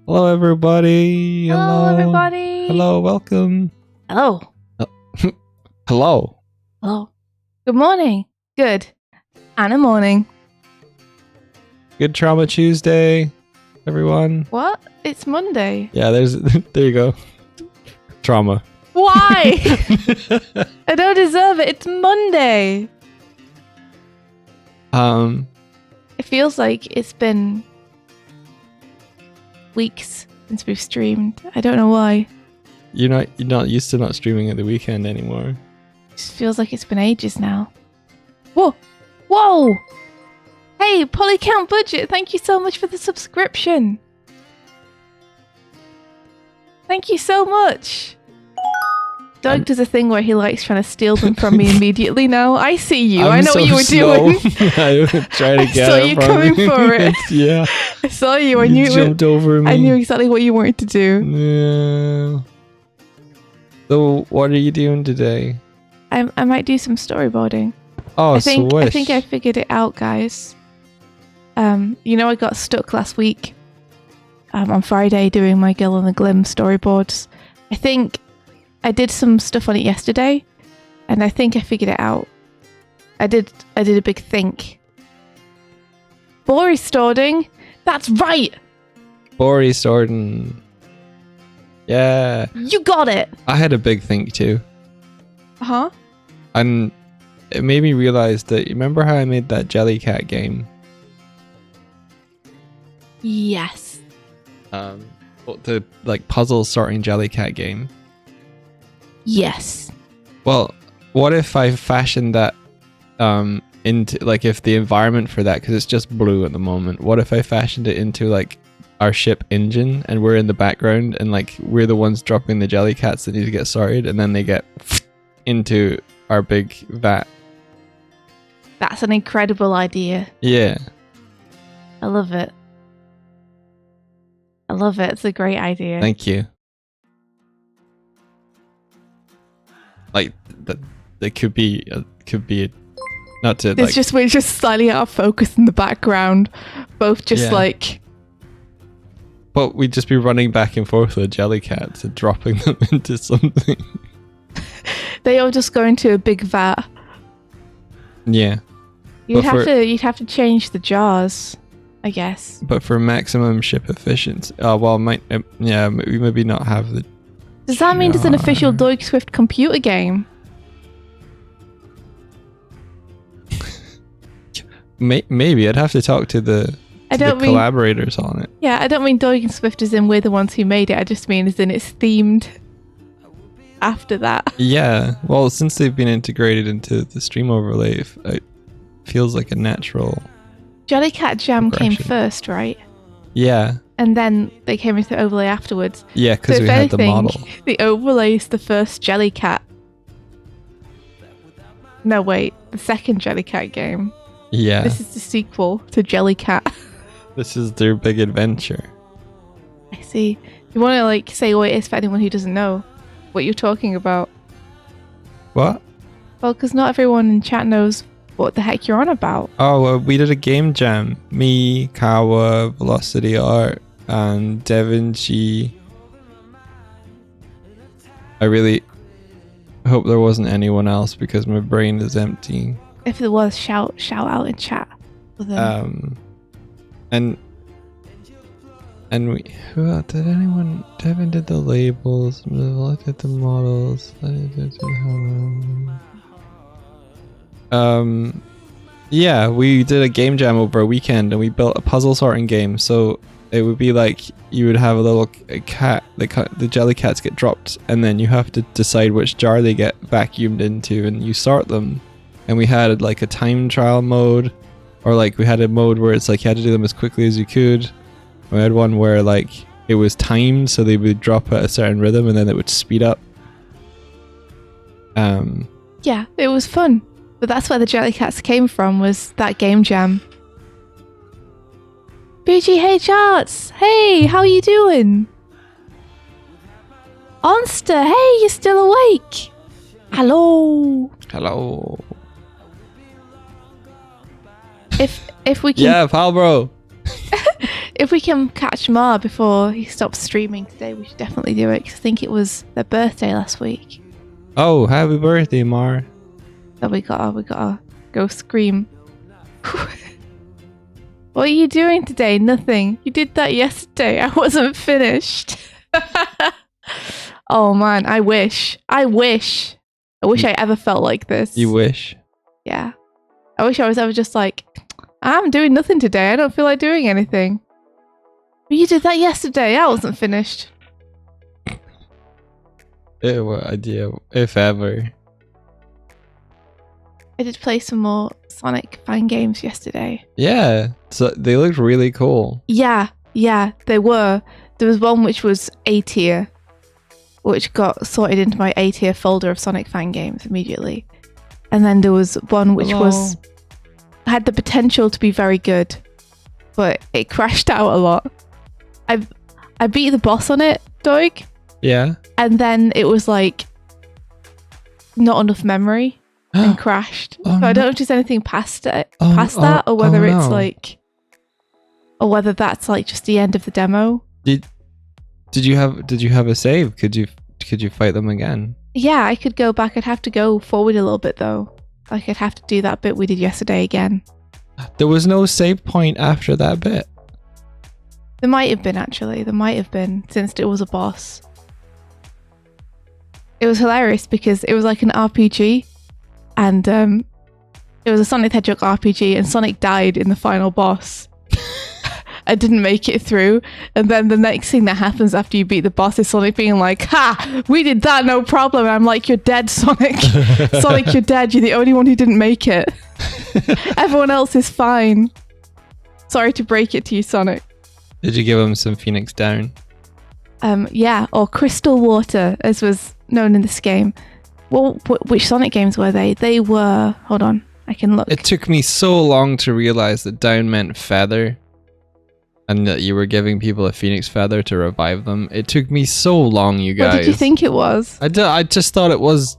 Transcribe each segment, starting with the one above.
Hello, everybody. Hello, everybody. Hello, welcome. Hello. Hello. Hello. Good morning. Good. And a morning. Good Trauma Tuesday, everyone. What? It's Monday. Yeah, there you go. Trauma. Why? I don't deserve it. It's Monday. It feels like it's been weeks since we've streamed. I don't know why. You're not used to not streaming at the weekend anymore. It just feels like it's been ages now. Whoa! Whoa! Hey, Polycount Budget, thank you so much for the subscription. Thank you so much. Doug does a thing where he likes trying to steal them from me immediately now. I see you. I know what you were doing. I was trying to get I saw it you from coming for it. Yeah. I saw you. I You knew jumped over me. I knew exactly what you wanted to do. Yeah. So, what are you doing today? I might do some storyboarding. Oh, I think swish. I figured it out, guys. I got stuck last week on Friday doing my Gill and the Glim storyboards. I think I did some stuff on it yesterday, and I think I figured it out. I did a big think. Boardystoring? That's right! Boardystoring. Yeah. You got it! I had a big think too. Uh-huh. And it made me realize that, remember how I made that Jellycat game? Yes. The puzzle sorting Jellycat game. Yes. Well, what if I fashioned that into, if the environment for that, because it's just blue at the moment, what if I fashioned it into our ship engine, and we're in the background, and we're the ones dropping the Jellycats that need to get sorted, and then they get into our big vat. That's an incredible idea. Yeah. I love it. I love it. It's a great idea. Thank you. It could be not to It's we're just slightly out of focus in the background. Both just But we'd just be running back and forth with Jellycats and dropping them into something. They all just go into a big vat. Yeah. You'd have to change the jars, I guess. But for maximum ship efficiency, we maybe not have the. Does that mean it's an official Doig Swift computer game? Maybe I'd have to talk to the collaborators on it. Yeah, I don't mean Doig and Swift as in we're the ones who made it. I just mean as in it's themed after that. Yeah, well, since they've been integrated into the stream overlay, it feels like a natural. Jellycat Jam came first, right? Yeah. And then they came into the overlay afterwards. Yeah, because we had the model. The overlay is the first Jellycat. No, wait, the second Jellycat game. Yeah. This is the sequel to Jellycat. This is their big adventure. I see. You want to say what it is for anyone who doesn't know what you're talking about? What? Well, because not everyone in chat knows what the heck you're on about. Oh, we did a game jam. Me, Kawa, Velocity Art, and Devin G. I really hope there wasn't anyone else because my brain is empty. If there was, shout out in chat. And we, who else? Did anyone? Devin did the labels. I looked at the models. Yeah, we did a game jam over a weekend, and we built a puzzle sorting game. So it would be you would have a little cat. The Jellycats get dropped, and then you have to decide which jar they get vacuumed into, and you sort them. And we had a time trial mode, or we had a mode where it's you had to do them as quickly as you could. We had one where it was timed, so they would drop at a certain rhythm and then it would speed up. Yeah, it was fun. But that's where the Jellycats came from, was that game jam. BGH Charts! Hey, how are you doing? Onster, hey, you're still awake! Hello! Hello. If we can... Yeah, pal bro. if we can catch Ma before he stops streaming today, we should definitely do it, because I think it was their birthday last week. Oh, happy birthday, Mar. So we gotta go scream. What are you doing today? Nothing. You did that yesterday. I wasn't finished. Oh man, I wish I ever felt like this. You wish? Yeah. I wish I was ever just like, I'm doing nothing today. I don't feel like doing anything. But you did that yesterday. I wasn't finished. What idea, if ever. I did play some more Sonic fan games yesterday. Yeah, so they looked really cool. Yeah, they were. There was one which was A tier, which got sorted into my A tier folder of Sonic fan games immediately. And then there was one which had the potential to be very good, but it crashed out a lot. I beat the boss on it, Doig. Yeah. And then it was like not enough memory and crashed. Oh, so I don't know if there's anything past that, or whether it's like, or whether that's like just the end of the demo. Did you have a save? Could you fight them again? Yeah, I could go back. I'd have to go forward a little bit though. Like I'd have to do that bit we did yesterday again. There was no save point after that bit. There might have been, actually. There might have been, since it was a boss. It was hilarious because it was like an RPG, and it was a Sonic the Hedgehog RPG, and Sonic died in the final boss. I didn't make it through, and then the next thing that happens after you beat the boss is Sonic being like, "Ha! We did that, no problem." And I'm like, "You're dead, Sonic. Sonic, you're dead. You're the only one who didn't make it. Everyone else is fine. Sorry to break it to you, Sonic." Did you give him some Phoenix Down? Yeah, or Crystal Water, as was known in this game. Well, which Sonic games were they? They were... Hold on, I can look. It took me so long to realize that down meant feather, and that you were giving people a Phoenix feather to revive them. It took me so long, you guys. What did you think it was? I just thought it was...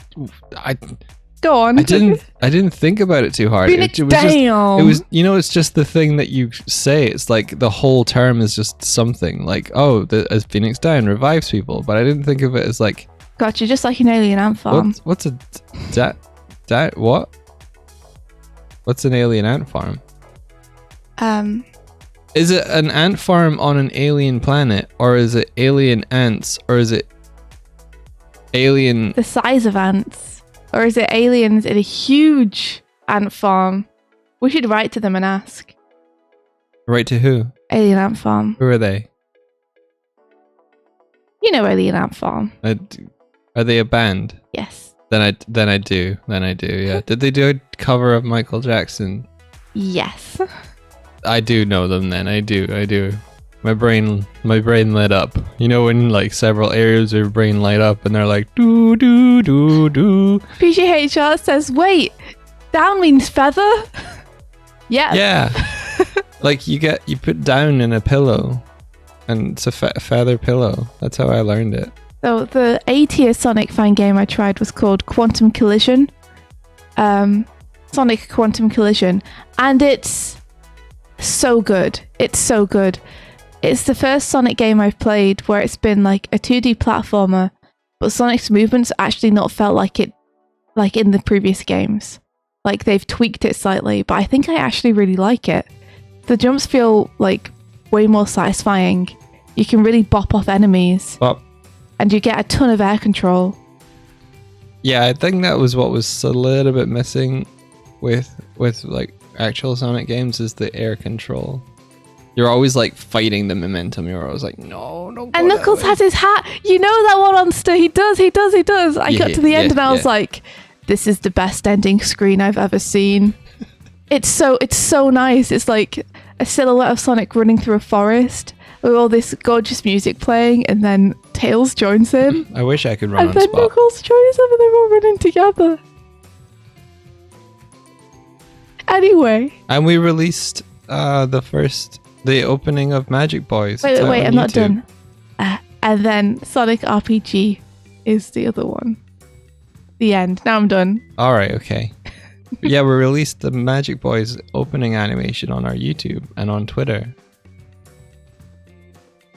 Go on. I didn't think about it too hard. Phoenix it was down. Just, it was, you know, it's just the thing that you say. It's like the whole term is just something like, oh, as Phoenix Down revives people. But I didn't think of it as like... Gotcha, just like an alien ant farm. What's a... what? What's an alien ant farm? Is it an ant farm on an alien planet? Or is it alien ants? Or is it alien... The size of ants? Or is it aliens in a huge ant farm? We should write to them and ask. Write to who? Alien Ant Farm. Who are they? You know Alien Ant Farm. Are they a band? Yes. Then I do. Yeah. Did they do a cover of Michael Jackson? Yes. I do know them. Then I do. My brain lit up. You know when like several areas of your brain light up and they're like do do do do. PGHR says, "Wait, down means feather." Yeah. Yeah. Like you put down in a pillow, and it's a feather pillow. That's how I learned it. So the A tier Sonic fan game I tried was called Quantum Collision. Sonic Quantum Collision, and it's so good. It's so good. It's the first Sonic game I've played where it's been like a 2D platformer, but Sonic's movements actually not felt like it, like in the previous games. Like they've tweaked it slightly, but I think I actually really like it. The jumps feel like way more satisfying. You can really bop off enemies, and you get a ton of air control. Yeah, I think that was what was a little bit missing with like actual Sonic games is the air control. You're always like fighting the momentum. You're always like, no, don't go. And Knuckles has his hat. You know that one monster. He does. I got to the end and I was like, this is the best ending screen I've ever seen. It's so nice. It's like a silhouette of Sonic running through a forest with all this gorgeous music playing, and then Tails joins him. I wish I could run and on then spot. Knuckles joins them and they're all running together. Anyway. And we released the opening of Magic Boys. Wait, I'm not YouTube. done. And then Sonic RPG is the other one. The end. Now I'm done. All right, okay. Yeah, we released the Magic Boys opening animation on our YouTube and on Twitter.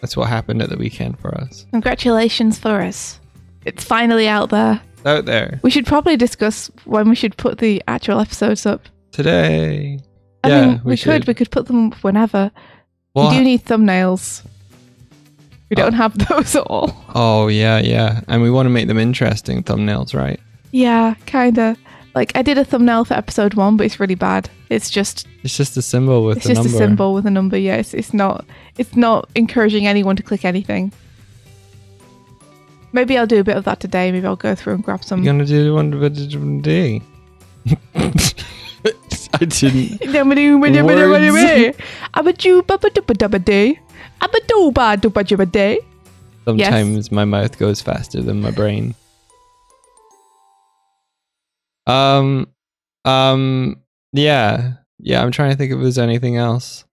That's what happened at the weekend for us. Congratulations for us. It's finally out there. It's out there. We should probably discuss when we should put the actual episodes up. Today. I mean, we could put them up whenever. Well, we do need thumbnails. We don't have those at all. Oh, yeah. And we want to make them interesting thumbnails, right? Yeah, kind of. Like, I did a thumbnail for episode 1, but it's really bad. It's just a symbol with a number. It's just a symbol with a number, yeah. It's not encouraging anyone to click anything. Maybe I'll do a bit of that today. Maybe I'll go through and grab some. You're going to do one day. I didn't. Sometimes my mouth goes faster than my brain. Yeah. I'm trying to think if there's anything else.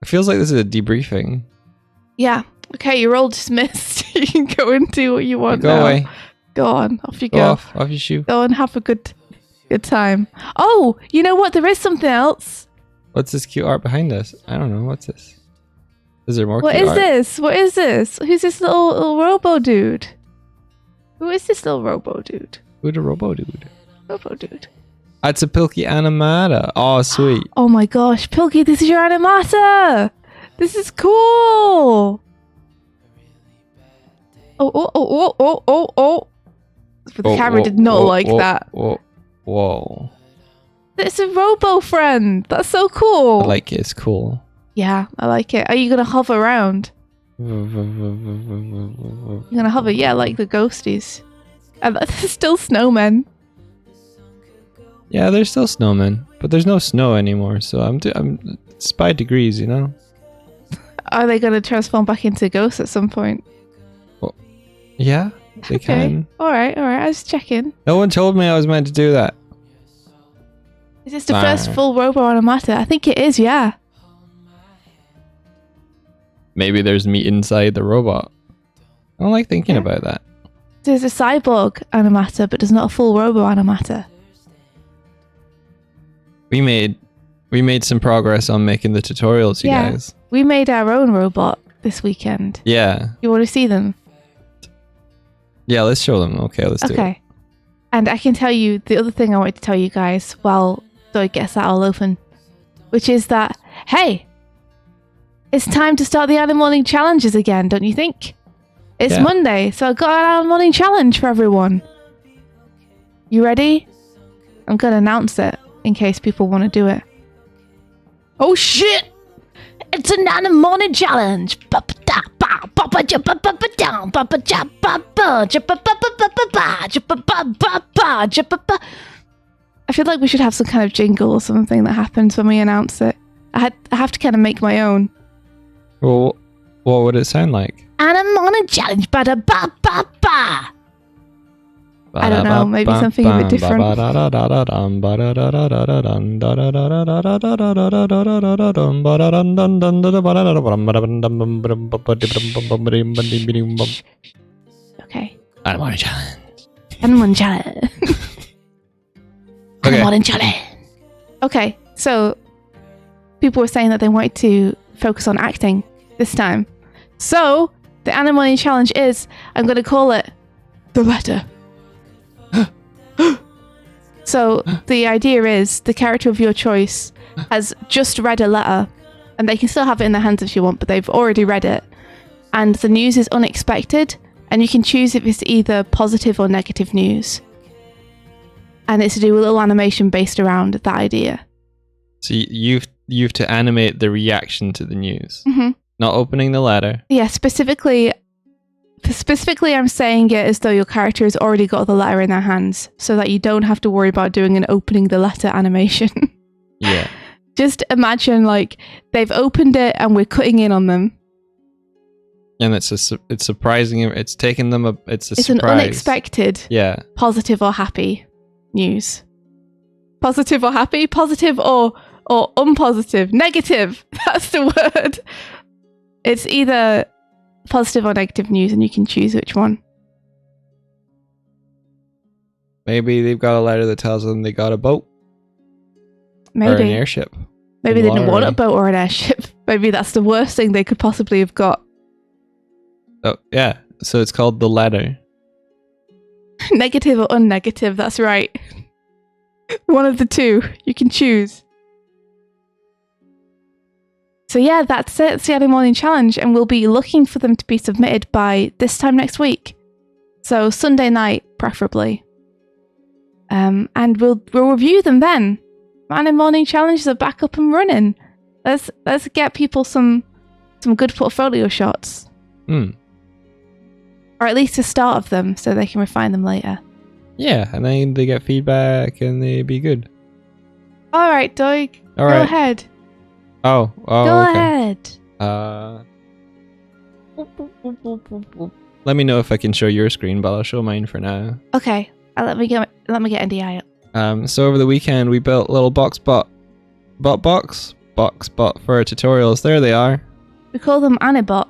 It feels like this is a debriefing. Yeah. Okay, you're all dismissed. You can go and do what you want. Go away. Go on. Off you go. Off your shoe. Go and have a good time. Oh, you know what? There is something else. What's this cute art behind us? I don't know. What's this? Is there more cute art? What is this? Who's this little robo dude? Who is this little robo dude? Who's the robo dude? Robo dude. It's a Pilky animata. Oh, sweet. Oh my gosh. Pilky, this is your animata. This is cool. Oh. But the camera did not like that. Whoa. It's a robo friend. That's so cool. I like it. It's cool. Yeah, I like it. Are you going to hover around? You're going to hover? Yeah, like the ghosties. And there's still snowmen. Yeah, there's still snowmen. But there's no snow anymore. So it's by degrees, you know? Are they going to transform back into ghosts at some point? Well, yeah, they can. All right. I was checking. No one told me I was meant to do that. Is this the first full robo animata? I think it is, yeah. Maybe there's meat inside the robot. I don't like thinking about that. There's a cyborg animata, but there's not a full robo animata. We made some progress on making the tutorials, you guys. We made our own robot this weekend. Yeah. You want to see them? Yeah, let's show them. Okay, let's do it. Okay. And I can tell you the other thing I wanted to tell you guys while Doig gets that all open, which is that, hey, it's time to start the Animal Morning Challenges again, don't you think? It's Monday, so I've got an Animal Morning Challenge for everyone. You ready? I'm going to announce it in case people want to do it. Oh shit! It's an Animal Morning Challenge! I feel like we should have some kind of jingle or something that happens when we announce it. I have to kind of make my own. Well, what would it sound like? Animal Morning Challenge, ba-da-ba-ba-ba! I don't know, maybe something a bit different. Okay. Animal Morning Challenge. Animal Morning Challenge. Animal Morning Challenge. Okay, so people were saying that they wanted to focus on acting this time. So the Animal Morning Challenge is, I'm going to call it The Letter. So the idea is the character of your choice has just read a letter, and they can still have it in their hands if you want, but they've already read it, and the news is unexpected, and you can choose if it's either positive or negative news, and it's to do with a little animation based around that idea. So you've to animate the reaction to the news, not opening the letter. Yeah, specifically I'm saying it as though your character has already got the letter in their hands, so that you don't have to worry about doing an opening the letter animation. Yeah. Just imagine like they've opened it and we're cutting in on them. And it's surprising. It's taken them it's surprise. An unexpected. Yeah. Positive or happy news. Positive or happy? Positive or unpositive? Negative. That's the word. It's either positive or negative news, and you can choose which one. Maybe they've got a letter that tells them they got a boat. Maybe. Or an airship. Maybe they didn't want a boat or an airship. Maybe that's the worst thing they could possibly have got. Oh, yeah. So it's called The Ladder. Negative or unnegative, that's right. One of the two. You can choose. So yeah, that's it. It's the early morning challenge, and we'll be looking for them to be submitted by this time next week. So Sunday night, preferably. And we'll review them then. Early morning challenges are back up and running. Let's get people some good portfolio shots. Or at least a start of them, so they can refine them later. Yeah, and then they get feedback and they be good. All right, Doig. All Go right. ahead. Oh, Go okay. ahead. Let me know if I can show your screen, but I'll show mine for now. Okay. Let me get NDI up. So over the weekend we built a little box bot for our tutorials. There they are. We call them Anibot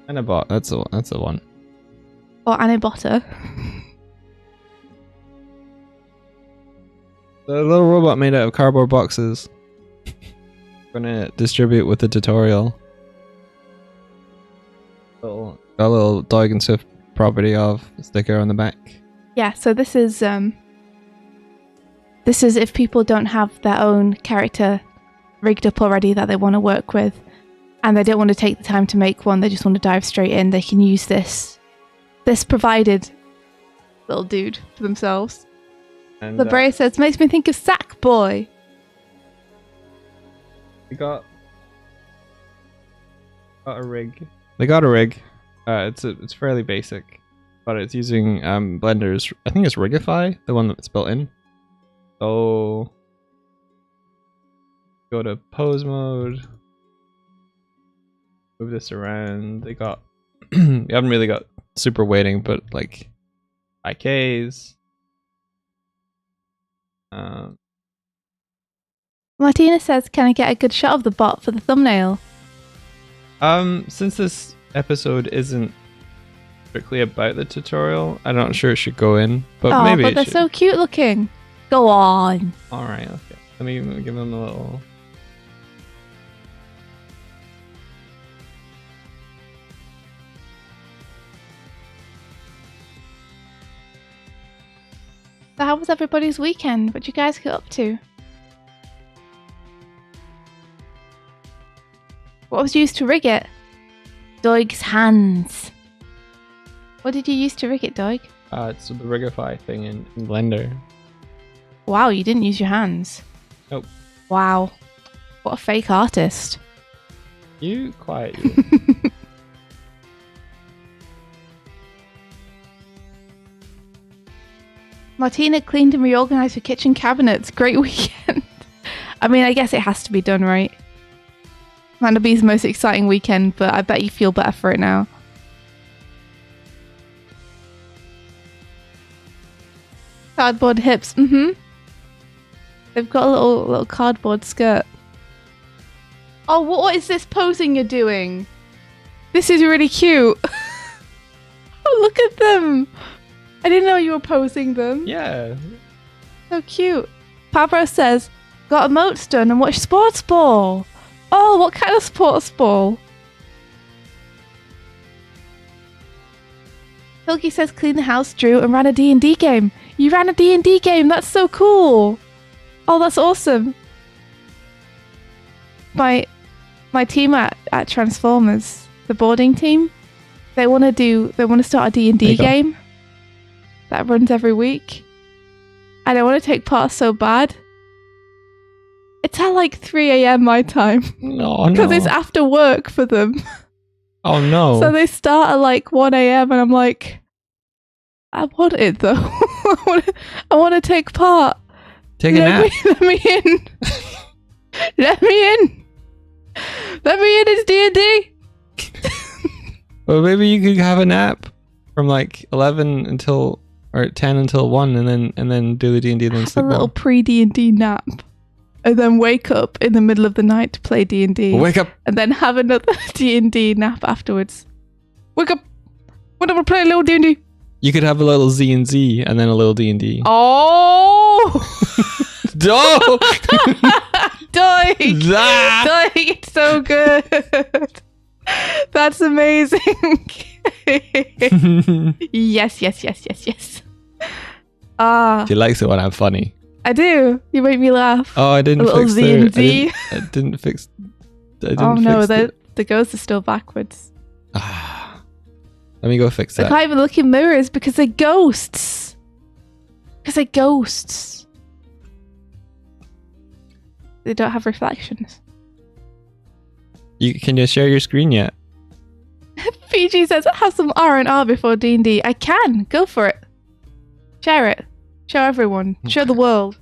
Anibot. That's the one. or Anibotta. The little robot made out of cardboard boxes. Gonna distribute with the tutorial. Got a little Doig and Swift property of sticker on the back. Yeah. So this is if people don't have their own character rigged up already that they want to work with, and they don't want to take the time to make one. They just want to dive straight in. They can use this provided little dude for themselves. And The Bray says, makes me think of Sackboy. we got a rig. They got a rig. It's fairly basic, but it's using Blender's. I think it's Rigify, the one that's built in. So go to pose mode. Move this around. They got. You haven't really got super weighting, but like IKs. Martina says, can I get a good shot of the bot for the thumbnail? Since this episode isn't strictly about the tutorial, I'm not sure it should go in, but maybe but it they're should. so cute looking. Go on. All right, okay. Let me give them a little. So how was everybody's weekend? What did you guys get up to? What was used to rig it? Doig's hands. What did you use to rig it, Doig? It's the Rigify thing in Blender. Wow, you didn't use your hands. Nope. Wow. What a fake artist. You quiet. You. Martina cleaned and reorganized her kitchen cabinets. Great weekend. I mean, I guess it has to be done, right? Might not be the most exciting weekend, but I bet you feel better for it now. Cardboard hips. They've got a little cardboard skirt. Oh, what is this posing you're doing? This is really cute. Oh, look at them. I didn't know you were posing them. Yeah. So cute. Pablo says, got emotes done and watched sports ball. Oh, what kind of sports ball? Hilky says, clean the house, drew, and ran a D&D game. You ran a D&D game. That's so cool. Oh, that's awesome. My team at Transformers, the boarding team, they want to start a D&D game that runs every week. And I want to take part so bad. It's at like 3 a.m. my time. No. Because it's after work for them. Oh no. So they start at like 1 a.m. and I'm like, I want it though. I want to take part. Take a nap. Let me in. Let me in. Let me in. It's D&D. Well, maybe you could have a nap from like 11 until or 10 until 1, and then do the D&D, then Have sleep. a little pre-D&D nap, and then wake up in the middle of the night to play D&D. Well, wake up. And then have another D&D nap afterwards. Wake up. Want to play a little D&D? You could have a little Z and Z, and then a little D&D. Oh. No. Doig. Ah! Doig, it's so good. That's amazing. Yes, yes, yes, yes, yes. She likes it when I'm funny. I do. You make me laugh. Oh, I didn't A little fix Z and D. I didn't fix. I didn't Oh no, fix the ghosts are still backwards. Ah, let me go fix They that. can't even look in mirrors because they're ghosts. Because they're ghosts. They don't have reflections. Can you share your screen yet? PG says, have some R&R before D&D. I can. Go for it. Share it. Show everyone. Show the world.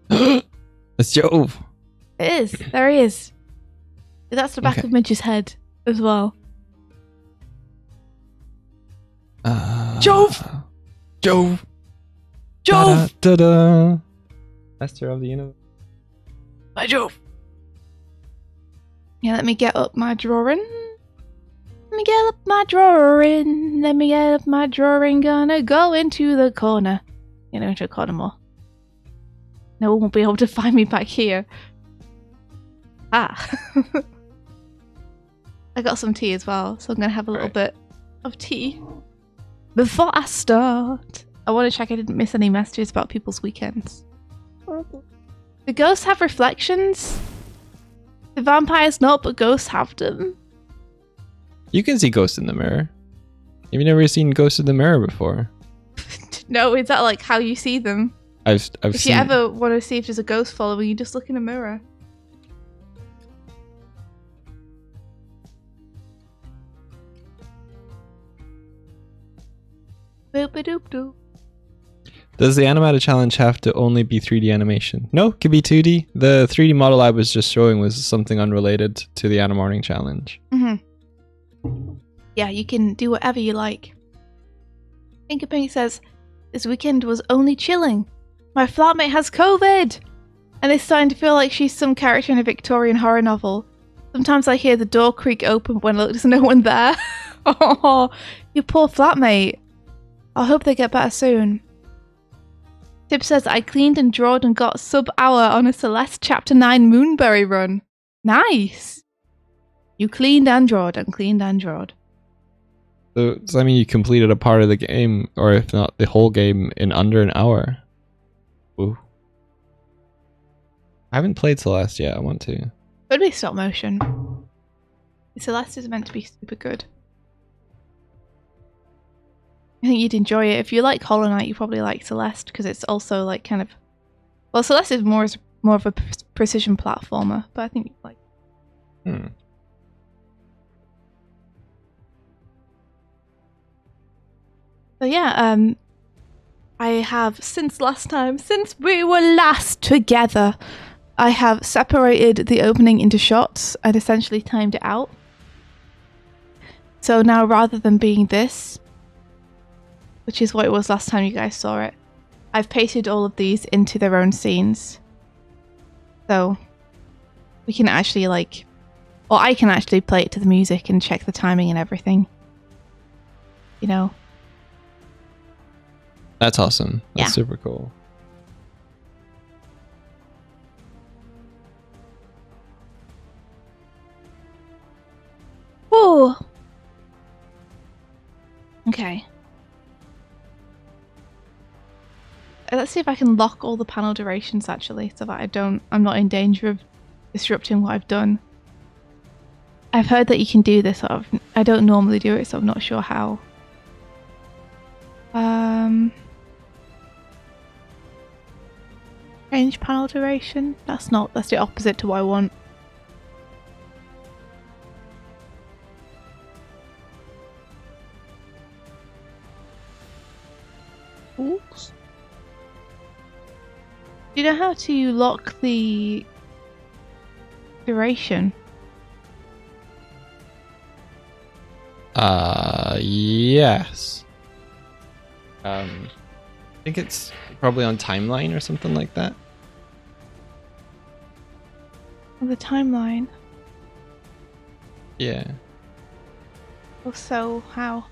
It's Jove. It is. There he is. That's the back of Midge's head as well. Jove! Jove! Jove! Da-da, Master of the universe. By Jove! Yeah, let me get up my drawing. Let me get up my drawing. Let me get up my drawing. Gonna go into the corner. You know, into a corner more. No one won't be able to find me back here. Ah. I got some tea as well, so I'm gonna have a little bit of tea before I start. I want to check I didn't miss any messages about people's weekends. The ghosts have reflections. The vampires not, but ghosts have them. You can see ghosts in the mirror. Have you never seen ghosts in the mirror before? No, is that like how you see them? I've If seen. you ever want to see if there's a ghost following you, just look in a mirror. Boop-a-doop-doop. Does the animated challenge have to only be 3D animation? No, it could be 2D. The 3D model I was just showing was something unrelated to the Animorning challenge. Yeah, you can do whatever you like. Pinky says, this weekend was only chilling. My flatmate has COVID! And it's starting to feel like she's some character in a Victorian horror novel. Sometimes I hear the door creak open when there's no one there. Oh, your poor flatmate. I hope they get better soon. Tip says, I cleaned and drawed and got sub-hour on a Celeste Chapter 9 Moonberry run. Nice! You cleaned and drawed and cleaned and drawed. So does that mean you completed a part of the game, or if not the whole game, in under an hour? Ooh. I haven't played Celeste yet, I want to. Could be stop motion. Celeste is meant to be super good. I think you'd enjoy it. If you like Hollow Knight, you probably like Celeste, because it's also like kind of... Well, Celeste is more of a precision platformer, but I think you'd like it. So yeah, I have since we were last together, I have separated the opening into shots and essentially timed it out. So now rather than being this, which is what it was last time you guys saw it, I've pasted all of these into their own scenes. So we can actually or I can actually play it to the music and check the timing and everything. You know? That's awesome. That's Yeah. super cool. Whoa. Okay. Let's see if I can lock all the panel durations actually, so that I'm not in danger of disrupting what I've done. I've heard that you can do this, I don't normally do it, so I'm not sure how. Change panel duration? That's the opposite to what I want. Oops. Do you know how to lock the duration? Yes. I think it's probably on timeline or something like that. The timeline? Yeah. So how?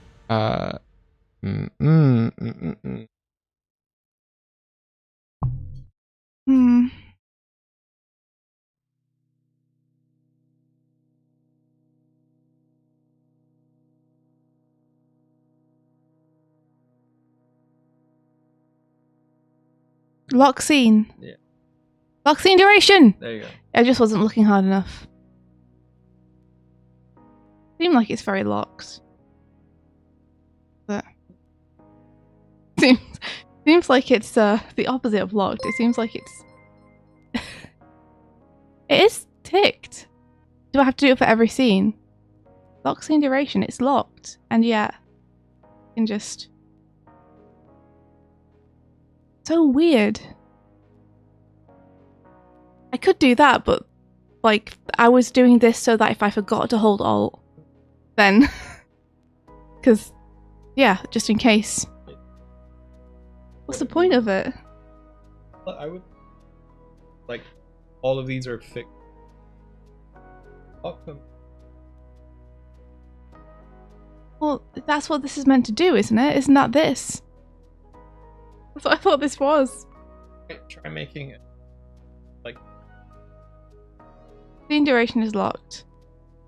Lock scene. Yeah. Lock scene duration. There you go. I just wasn't looking hard enough. Seemed like it's very locked. But seems like it's the opposite of locked. It seems like it's it is ticked. Do I have to do it for every scene? Lock scene duration, it's locked, and yet you can just so weird. I could do that, but like I was doing this so that if I forgot to hold Alt, then because yeah, just in case. What's the point of it? I would like all of these are fixed. Lock them. Well, that's what this is meant to do, isn't it? Isn't that this? That's what I thought this was. Try making it like Scene duration is locked.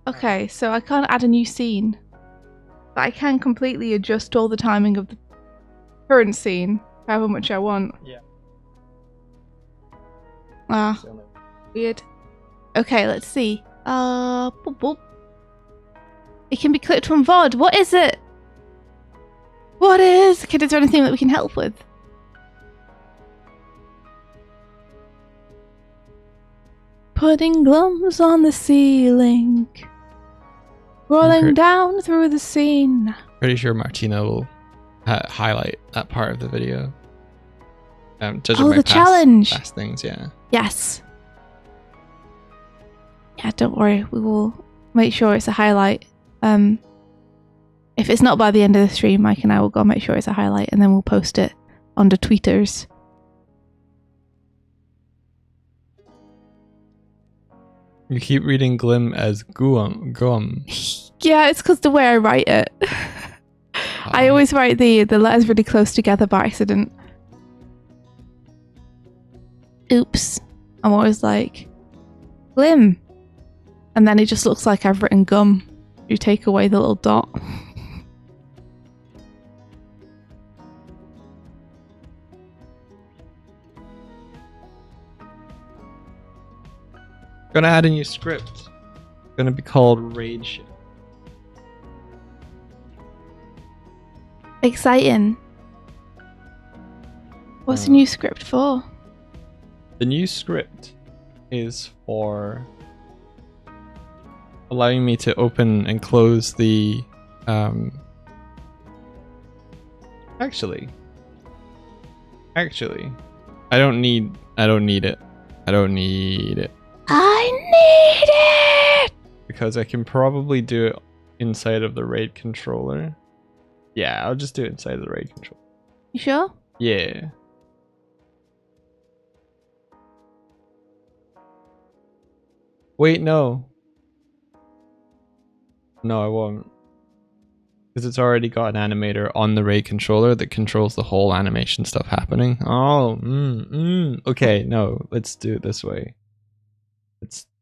Okay, so I can't add a new scene. But I can completely adjust all the timing of the current scene, however much I want. Yeah. Ah, weird. Okay, let's see. Boop, boop. It can be clicked from VOD. What is it? What is? Okay, is there anything that we can help with? Putting glums on the ceiling. Rolling down through the scene. Pretty sure Martina will highlight that part of the video. Judging by challenge. Past things, yeah. Yes. Yeah, don't worry. We will make sure it's a highlight. If it's not by the end of the stream, Mike and I will go make sure it's a highlight, and then we'll post it on the tweeters. You keep reading glim as gum. Yeah, it's because the way I write it. I always write the letters really close together by accident. Oops. I'm always like, glim. And then it just looks like I've written gum. You take away the little dot. Gonna add a new script. Gonna be called Rage. Exciting. What's the new script for? The new script is for allowing me to open and close the actually I don't need it. I need it because I can probably do it inside of the RAID controller. Yeah, I'll just do it inside of the RAID controller. You sure? Yeah. Wait, no. No, I won't. Because it's already got an animator on the RAID controller that controls the whole animation stuff happening. Oh, okay, no, let's do it this way.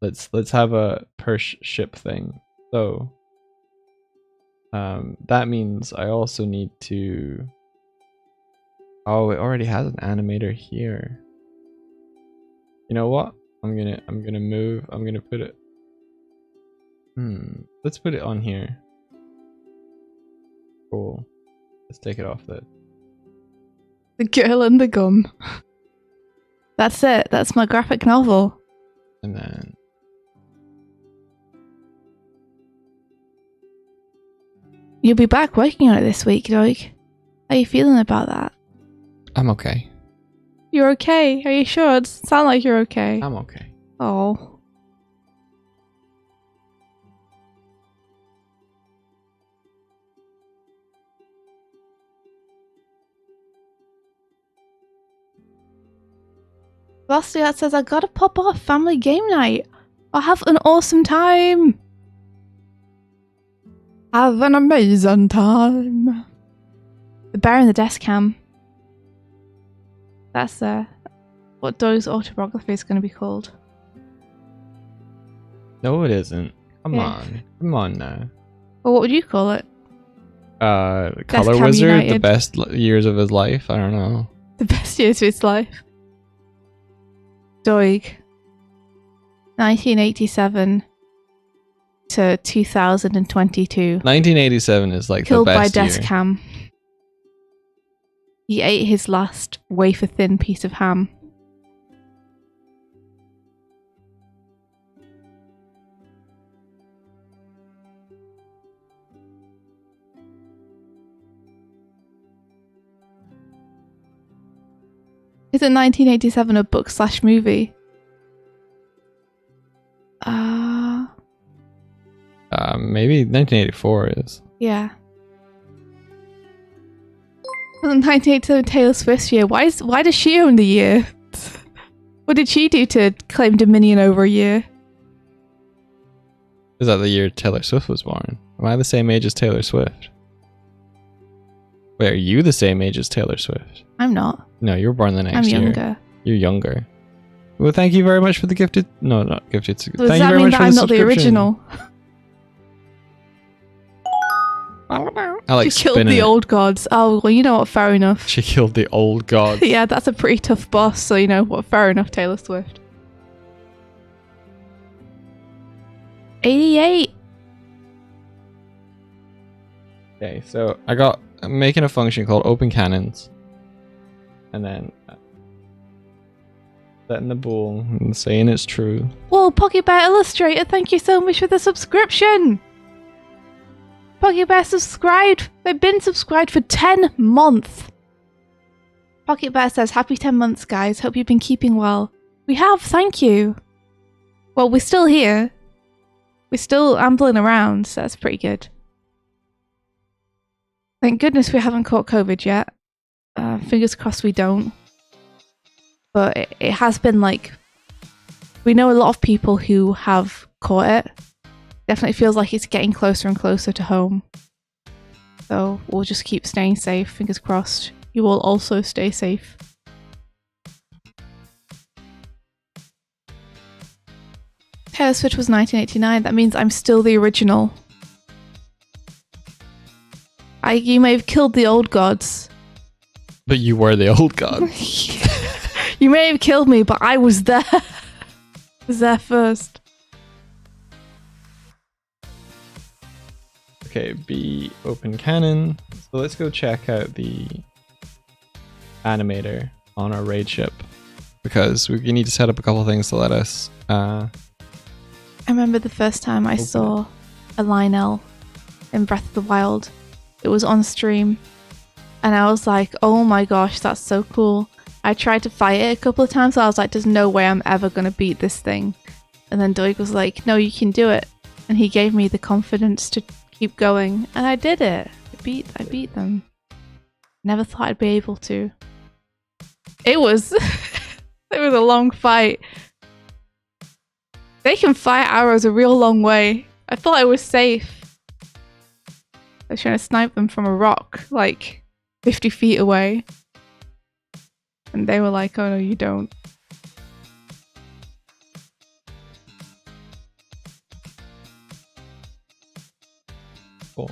Let's have a per ship thing. So that means I also need to. Oh, it already has an animator here. You know what? I'm gonna move. I'm gonna put it. Let's put it on here. Cool. Let's take it off that. The girl and the gum. That's it. That's my graphic novel. And then you'll be back working on it this week, Doig. How are you feeling about that? I'm okay. You're okay? Are you sure? It sounds like you're okay. I'm okay. Oh. Lastly, that says I gotta pop off family game night. I'll have an awesome time. Have an amazing time. The bear in the desk cam. That's what Doig's autobiography is going to be called. No, it isn't. Come Yeah. on. Come on now. Well, what would you call it? Color Cam Wizard, the United. best years of his life. I don't know. The best years of his life. Doig, 1987 to 2022. 1987 is like Killed the by best year. desk ham. He ate his last wafer-thin piece of ham. Is it 1987 a book/movie? Maybe 1984 is. Yeah. Wasn't 1987 Taylor Swift's year? Why does she own the year? What did she do to claim dominion over a year? Is that the year Taylor Swift was born? Am I the same age as Taylor Swift? Wait, are you the same age as Taylor Swift? I'm not. No, you were born the next I'm year. younger. You're younger. Well, thank you very much for the gifted... No, not gifted. So Thank does you that very mean much that for I'm the not the subscription. original? I like She killed spinning the it. old gods. Oh, well, you know what? Fair enough. She killed the old god. Yeah, that's a pretty tough boss, so you know what? Fair enough, Taylor Swift. 88. Okay, so I'm making a function called open cannons. And then setting the bool and saying it's true. Whoa, Pocket Bear Illustrator, thank you so much for the subscription. Pocket Bear subscribed. They've been subscribed for 10 months. Pocket Bear says, happy 10 months, guys. Hope you've been keeping well. We have, thank you. Well, we're still here. We're still ambling around, so that's pretty good. Thank goodness we haven't caught COVID yet. Fingers crossed we don't. But it has been like... We know a lot of people who have caught it. Definitely feels like it's getting closer and closer to home. So we'll just keep staying safe, fingers crossed. You will also stay safe. Taylor Swift was 1989. That means I'm still the original. You may have killed the old gods. But you were the old god. You may have killed me, but I was there. I was there first. Okay, B open cannon. So let's go check out the animator on our raid ship. Because we need to set up a couple of things to let us I remember the first time I saw a Lionel in Breath of the Wild. It was on stream. And I was like, oh my gosh, that's so cool. I tried to fight it a couple of times. So I was like, there's no way I'm ever going to beat this thing. And then Doig was like, no, you can do it. And he gave me the confidence to keep going. And I did it. I beat them. Never thought I'd be able to. It was... it was a long fight. They can fire arrows a real long way. I thought I was safe. I was trying to snipe them from a rock, like 50 feet away. And they were like, oh no, you don't. Cool.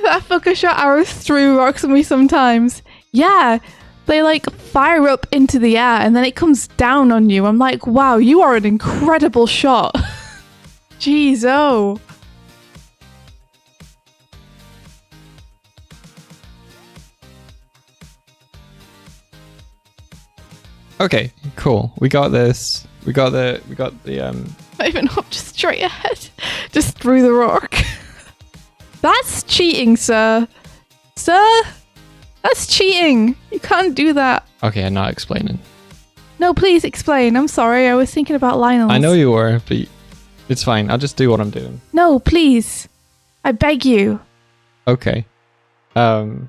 That fucker shot arrows through rocks at me sometimes. Yeah, they like fire up into the air and then it comes down on you. I'm like, wow, you are an incredible shot. Jeez, oh. Okay, cool. We got this. We got the Not even up, just straight ahead. Just through the rock. That's cheating, sir. Sir? That's cheating. You can't do that. Okay, I'm not explaining. No, please explain. I'm sorry. I was thinking about Lionel's. I know you were, but it's fine. I'll just do what I'm doing. No, please. I beg you. Okay. I'm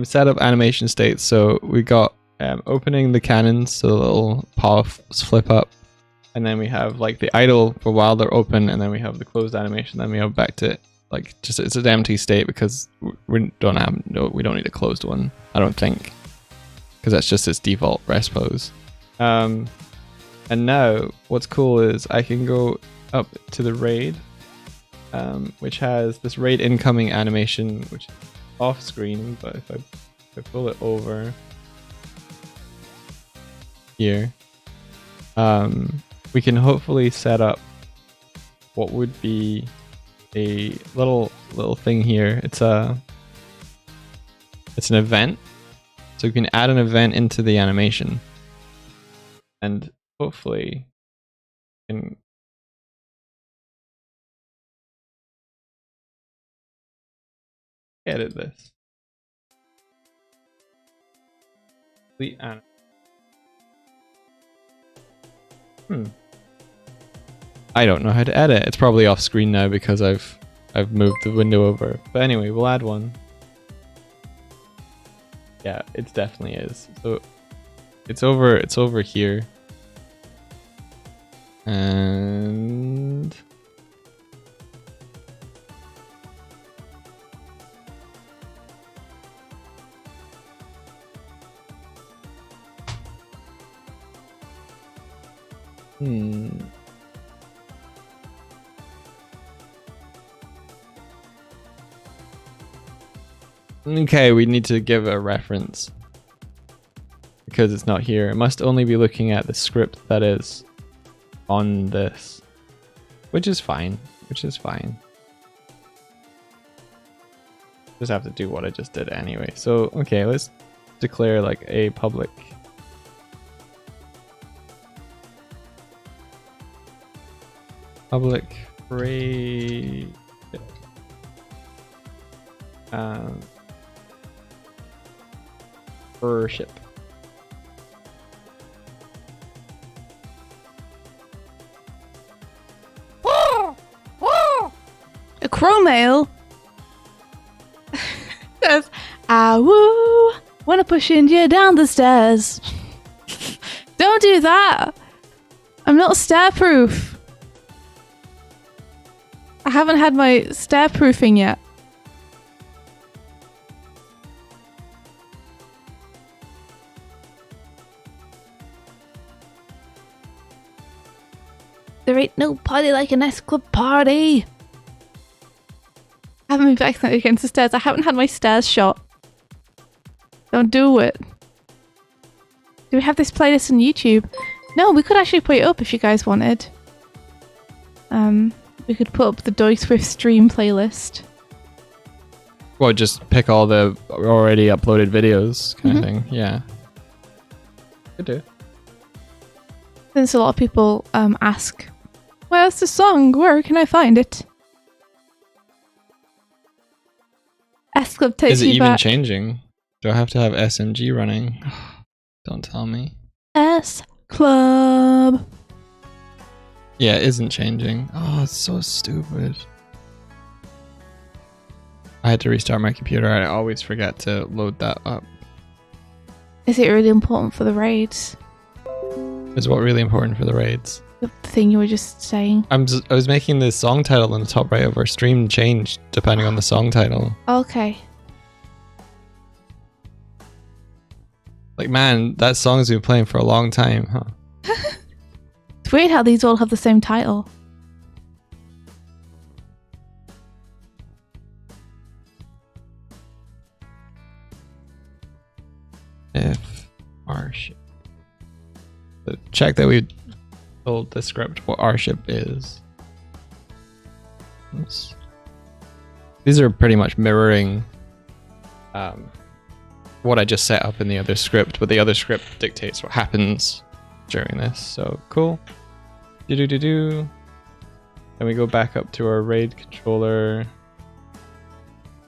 set up animation states, so we got opening the cannons, so the little paws flip up, and then we have like the idle for while they're open, and then we have the closed animation. Then we have back to like just it's an empty state because we don't need a closed one. I don't think, because that's just its default rest pose. And now what's cool is I can go up to the raid, which has this raid incoming animation, which is off screen, but if I pull it over here, we can hopefully set up what would be a little thing here. It's an event, so we can add an event into the animation, and hopefully can edit this. Complete anim. I don't know how to edit. It's probably off screen now because I've moved the window over. But anyway, we'll add one. Yeah, it definitely is. So it's over here. And okay, we need to give a reference because it's not here. It must only be looking at the script that is on this, which is fine. Just have to do what I just did anyway. So okay, let's declare like a public raid worship. A crow male says, "Ah woo, wanna pushing you down the stairs." Don't do that. I'm not stair-proof. I haven't had my stair-proofing yet. There ain't no party like an S-Club party. I haven't been vaccinated against the stairs. I haven't had my stairs shot. Don't do it. Do we have this playlist on YouTube? No, we could actually put it up if you guys wanted. We could put up the Doig Swift stream playlist. Well, just pick all the already uploaded videos kind of thing. Yeah. Could do. Since a lot of people ask, "Where's the song? Where can I find it?" S-Club takes Is it me even back. changing? Do I have to have SMG running? Don't tell me. S-Club. Yeah, it isn't changing. Oh, it's so stupid. I had to restart my computer. I always forget to load that up. Is it really important for the raids? Is what really important for the raids? The thing you were just saying. I was making the song title in the top right of our stream change depending on the song title. Okay. Like, man, that song's been playing for a long time, huh? It's weird how these all have the same title. If our ship. So check that we told the script what our ship is. Oops. These are pretty much mirroring what I just set up in the other script, but the other script dictates what happens during this. So cool. Do. Then we go back up to our raid controller.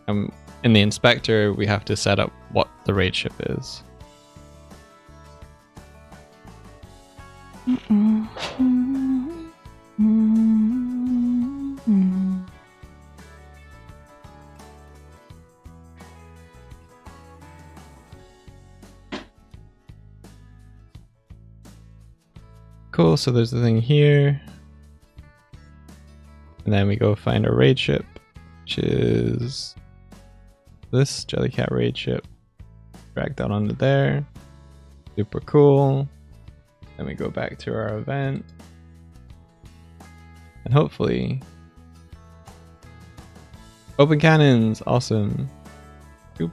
In the inspector, we have to set up what the raid ship is. Cool, so there's the thing here. And then we go find our raid ship, which is this Jellycat raid ship. Drag that onto there. Super cool. Then we go back to our event. And hopefully... Open cannons! Awesome. Oop.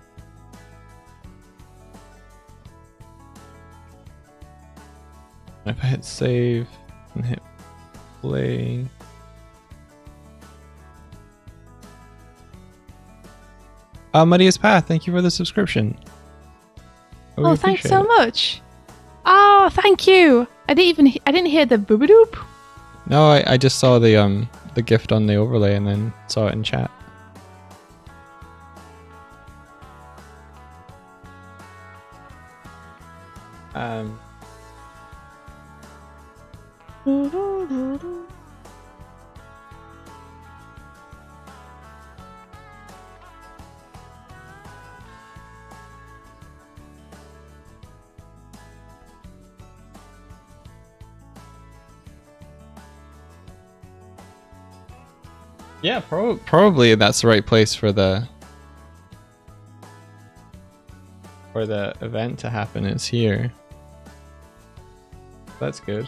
If I hit save and hit play. Muddiest Path, thank you for the subscription. Oh, thanks so much. Oh, thank you. I didn't hear the boobadoop. No, I just saw the gift on the overlay and then saw it in chat. Yeah, probably that's the right place for the event to happen. Is here. That's good.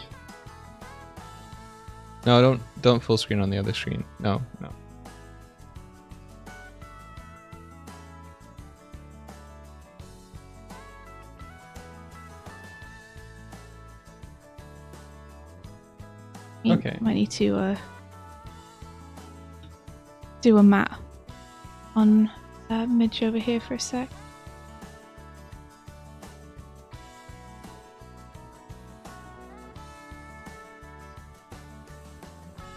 No, don't full screen on the other screen. No. Okay. Might need to do a mat on Midge over here for a sec.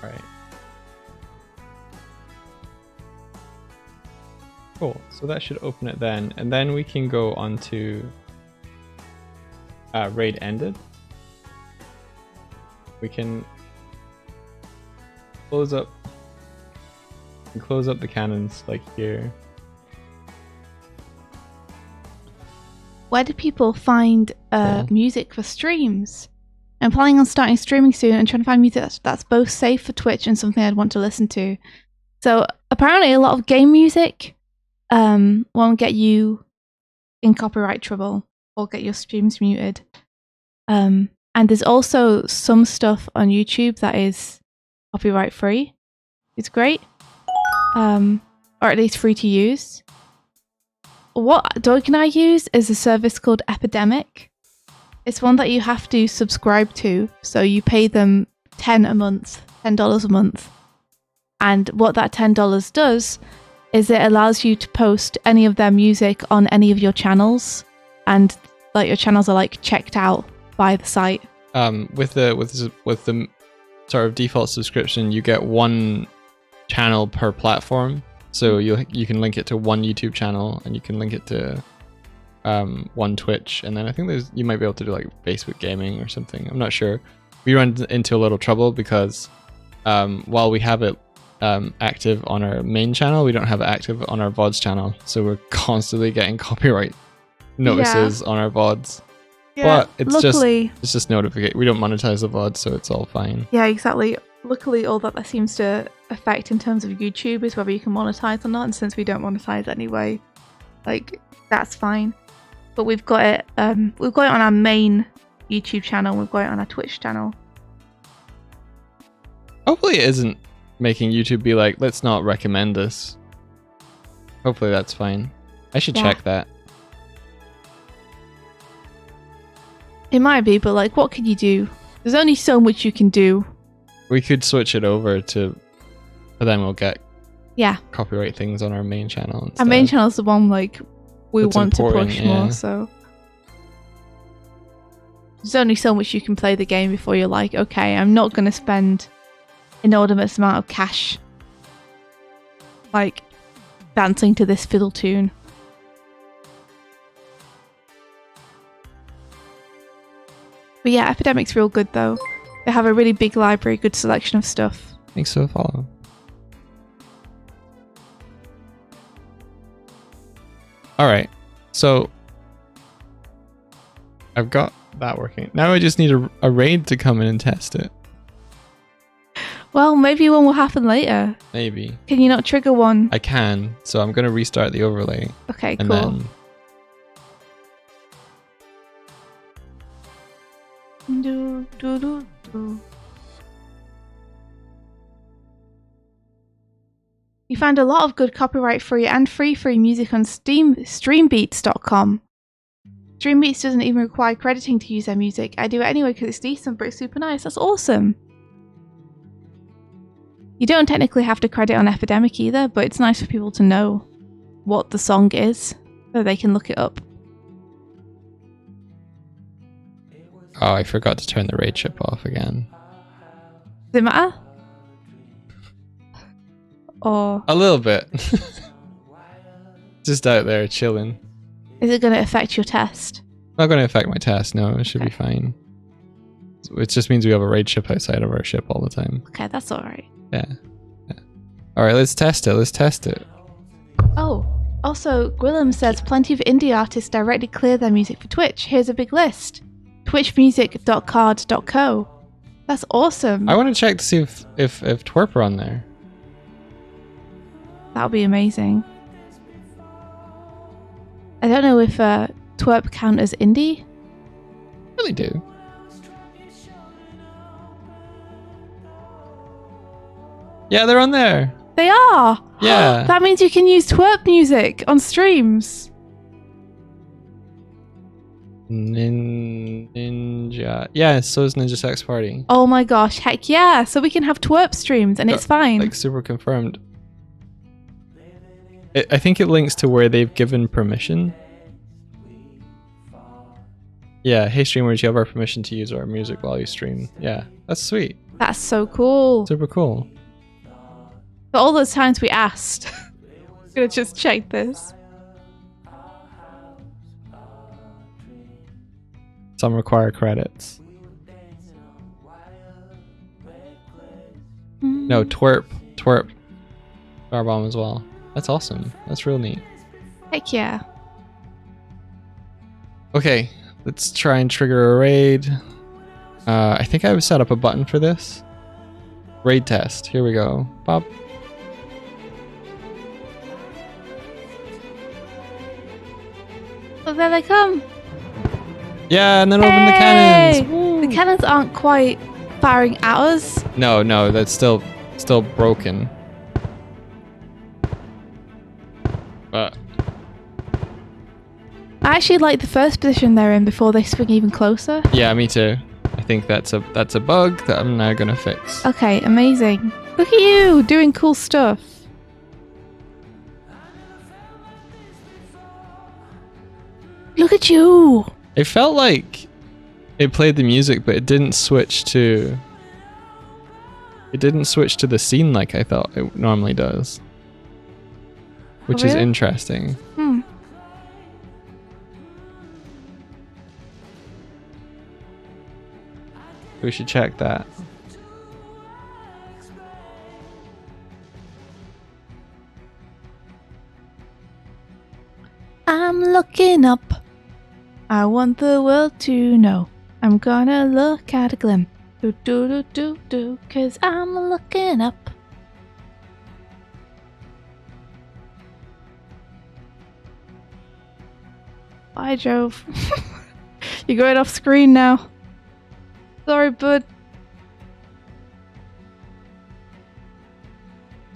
Right. Cool. So that should open it then, and then we can go on to raid ended. We can close up the cannons like here. Where do people find music for streams? I'm planning on starting streaming soon and trying to find music that's both safe for Twitch and something I'd want to listen to. So apparently a lot of game music won't get you in copyright trouble or get your streams muted. And there's also some stuff on YouTube that is copyright free. It's great. Or at least free to use. What Doig and I use is a service called Epidemic. It's one that you have to subscribe to, so you pay them $10 a month. And what that $10 does is it allows you to post any of their music on any of your channels, and like your channels are like checked out by the site. With the sort of default subscription, you get one channel per platform, so you can link it to one YouTube channel and you can link it to one Twitch, and then I think you might be able to do like Facebook gaming or something. I'm not sure. We run into a little trouble because while we have it active on our main channel, we don't have it active on our VODs channel, so we're constantly getting copyright notices on our VODs. Yeah, but it's just notification. We don't monetize the VOD, so it's all fine. Yeah, exactly. Luckily, all that seems to affect in terms of YouTube is whether you can monetize or not, and since we don't monetize anyway, like that's fine. But we've got it on our main YouTube channel, we've got it on our Twitch channel. Hopefully it isn't making YouTube be like, let's not recommend this. Hopefully that's fine. I should check that. It might be, but like, what can you do? There's only so much you can do. We could switch it over to, but then we'll get copyright things on our main channel instead. Our main channel is the one like we want to push more, so there's only so much you can play the game before you're like, okay, I'm not going to spend inordinate amount of cash like dancing to this fiddle tune. But yeah, Epidemic's real good though. They have a really big library, good selection of stuff. Thanks for the follow. Alright, so I've got that working. Now I just need a raid to come in and test it. Well, maybe one will happen later. Maybe. Can you not trigger one? I can, so I'm going to restart the overlay. Okay, and cool. Then You find a lot of good copyright free and free music on streambeats.com. Stream Beats doesn't even require crediting to use their music. I do it anyway because it's decent, but it's super nice. That's awesome. You don't technically have to credit on Epidemic either, but it's nice for people to know what the song is so they can look it up. Oh, I forgot to turn the raid ship off again. Does it matter? Or A little bit. Just out there chilling. is it going to affect your test? Not going to affect my test, no. It should be fine. It just means we have a raid ship outside of our ship all the time. Okay, that's alright. Yeah. Alright, let's test it. Let's test it. Oh, also, Gwillem says plenty of indie artists directly clear their music for Twitch. Here's a big list. twitchmusic.card.co. That's awesome. I want to check to see if Twerp are on there. That would be amazing. I don't know if Twerp count as indie. Really do. Yeah, they're on there. They are. Yeah. That means you can use Twerp music on streams. Ninja. Yeah, so is Ninja Sex Party. Oh my gosh, heck yeah. So we can have Twerp streams and it's fine. Like super confirmed. I think it links to where they've given permission. Yeah, hey streamers, you have our permission to use our music while you stream. Yeah, that's sweet. That's so cool. Super cool. For all those times we asked. I'm gonna just check this. Some require credits. No, Twerp. Starbomb as well. That's awesome. That's real neat. Heck yeah. Okay, let's try and trigger a raid. I think I set up a button for this. Raid test. Here we go. Bob. Oh, there they come. Yeah, and then open the cannons. Woo. The cannons aren't quite firing at us. No, that's still broken. But I actually like the first position they're in before they swing even closer. yeah, me too. I think that's a bug that I'm now gonna fix. Okay, amazing. Look at you doing cool stuff. Look at you. It felt like it played the music, but it didn't switch to. It didn't switch to the scene like I thought it normally does, which is really? interesting. We should check that. I'm looking up. I want the world to know. I'm gonna look at a glim. Do do do do do, 'cause I'm looking up. Bye, Jove. You're going off screen now. Sorry, bud.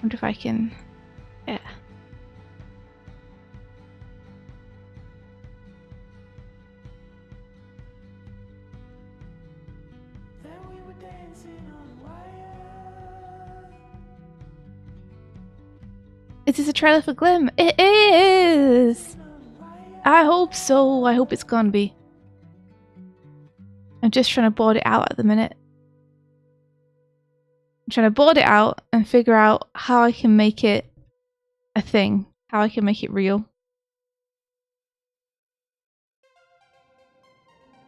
Wonder if I can. Yeah. Is this a trailer for Glim? It is! I hope so. I hope it's gonna be. I'm just trying to board it out at the minute. I'm trying to board it out and figure out how I can make it a thing. How I can make it real.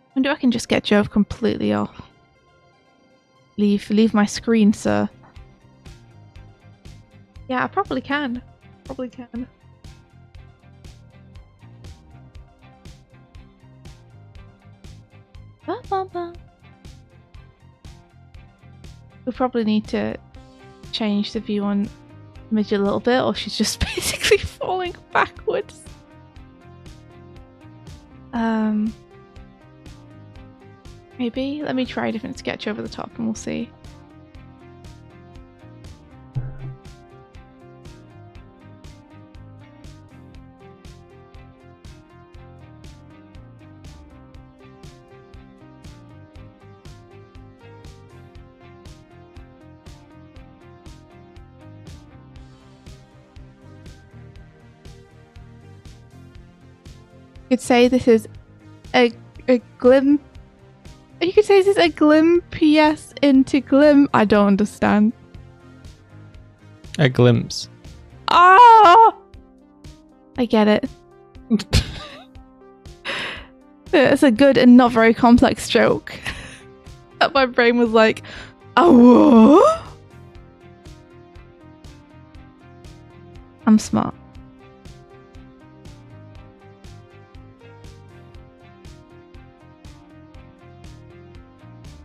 I wonder if I can just get Jove completely off. Leave my screen, sir. Yeah, I probably can. Probably can. Ba, ba, ba. We probably need to change the view on Midget a little bit, or she's just basically falling backwards. Maybe. Let me try a different sketch over the top and we'll see. could say this is a glim. You could say this is a glim PS into glim. I don't understand. A glimpse. Ah! I get it. It's a good and not very complex joke. That my brain was like, oh. I'm smart.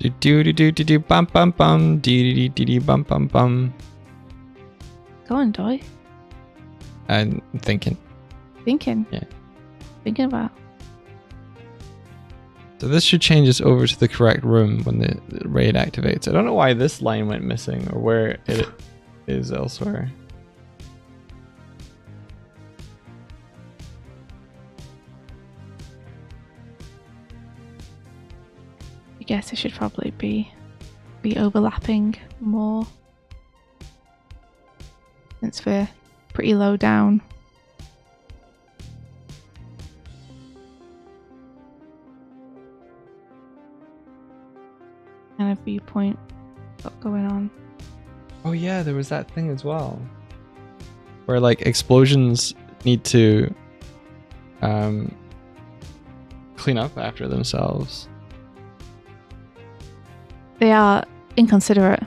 Do do do do do do bum bum bum do do do do bum bum bum. Go on, Doig. I'm thinking. Thinking. Yeah. Thinking about. So this should change us over to the correct room when the raid activates. I don't know why this line went missing or where it is elsewhere. I guess it should probably be overlapping more. Since we're pretty low down. Kind of viewpoint got going on. Oh yeah, there was that thing as well. Where like explosions need to clean up after themselves. They are inconsiderate.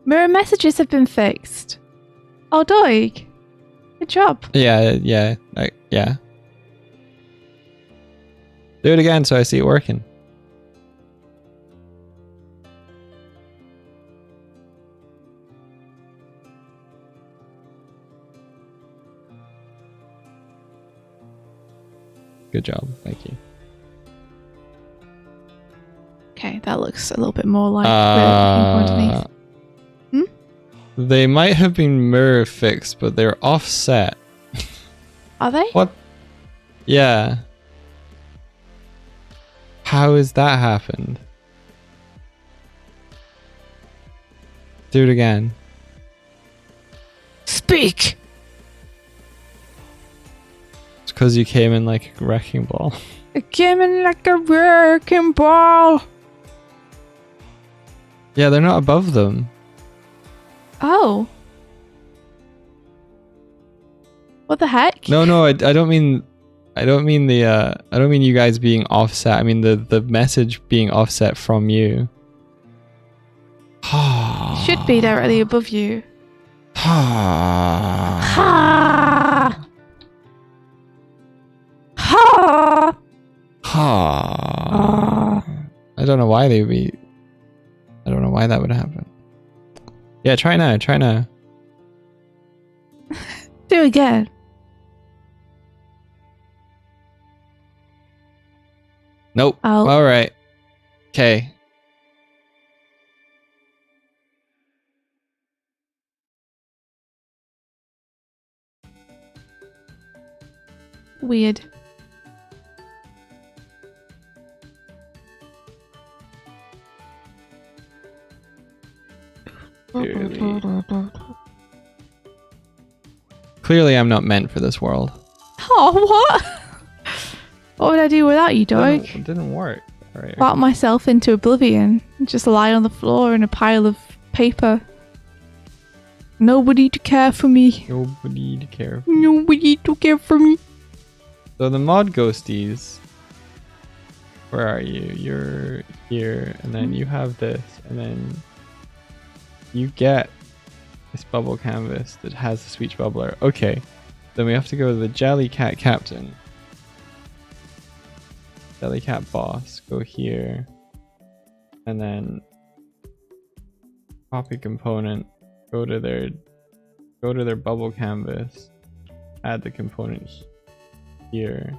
Mirror messages have been fixed. Oh, Doig. Good job. Yeah. Do it again so I see it working. Good job. Thank you. Okay, that looks a little bit more like the underneath. They might have been mirror fixed, but they're offset. Are they? What? Yeah. How has that happened? Do it again. Speak! It's because you came in like a wrecking ball. I came in like a wrecking ball! Yeah, they're not above them. Oh. What the heck? No, I don't mean I don't mean you guys being offset. I mean the message being offset from you. Should be directly above you. I don't know why they'd be. I don't know why that would happen. Yeah, try now. Do it again. Nope. Oh. All right. Okay. Weird. Clearly, I'm not meant for this world. Oh, what? What would I do without you, Doig? It didn't work. All right. Lock myself into oblivion and just lie on the floor in a pile of paper. Nobody to care for me. Nobody to care. Nobody to care for me. So the mod ghosties. Where are you? You're here, and then you have this, and then you get this bubble canvas that has the speech bubbler. Okay, then we have to go to the Jellycat captain. Jellycat boss, go here, and then copy component, go to their bubble canvas, add the component here,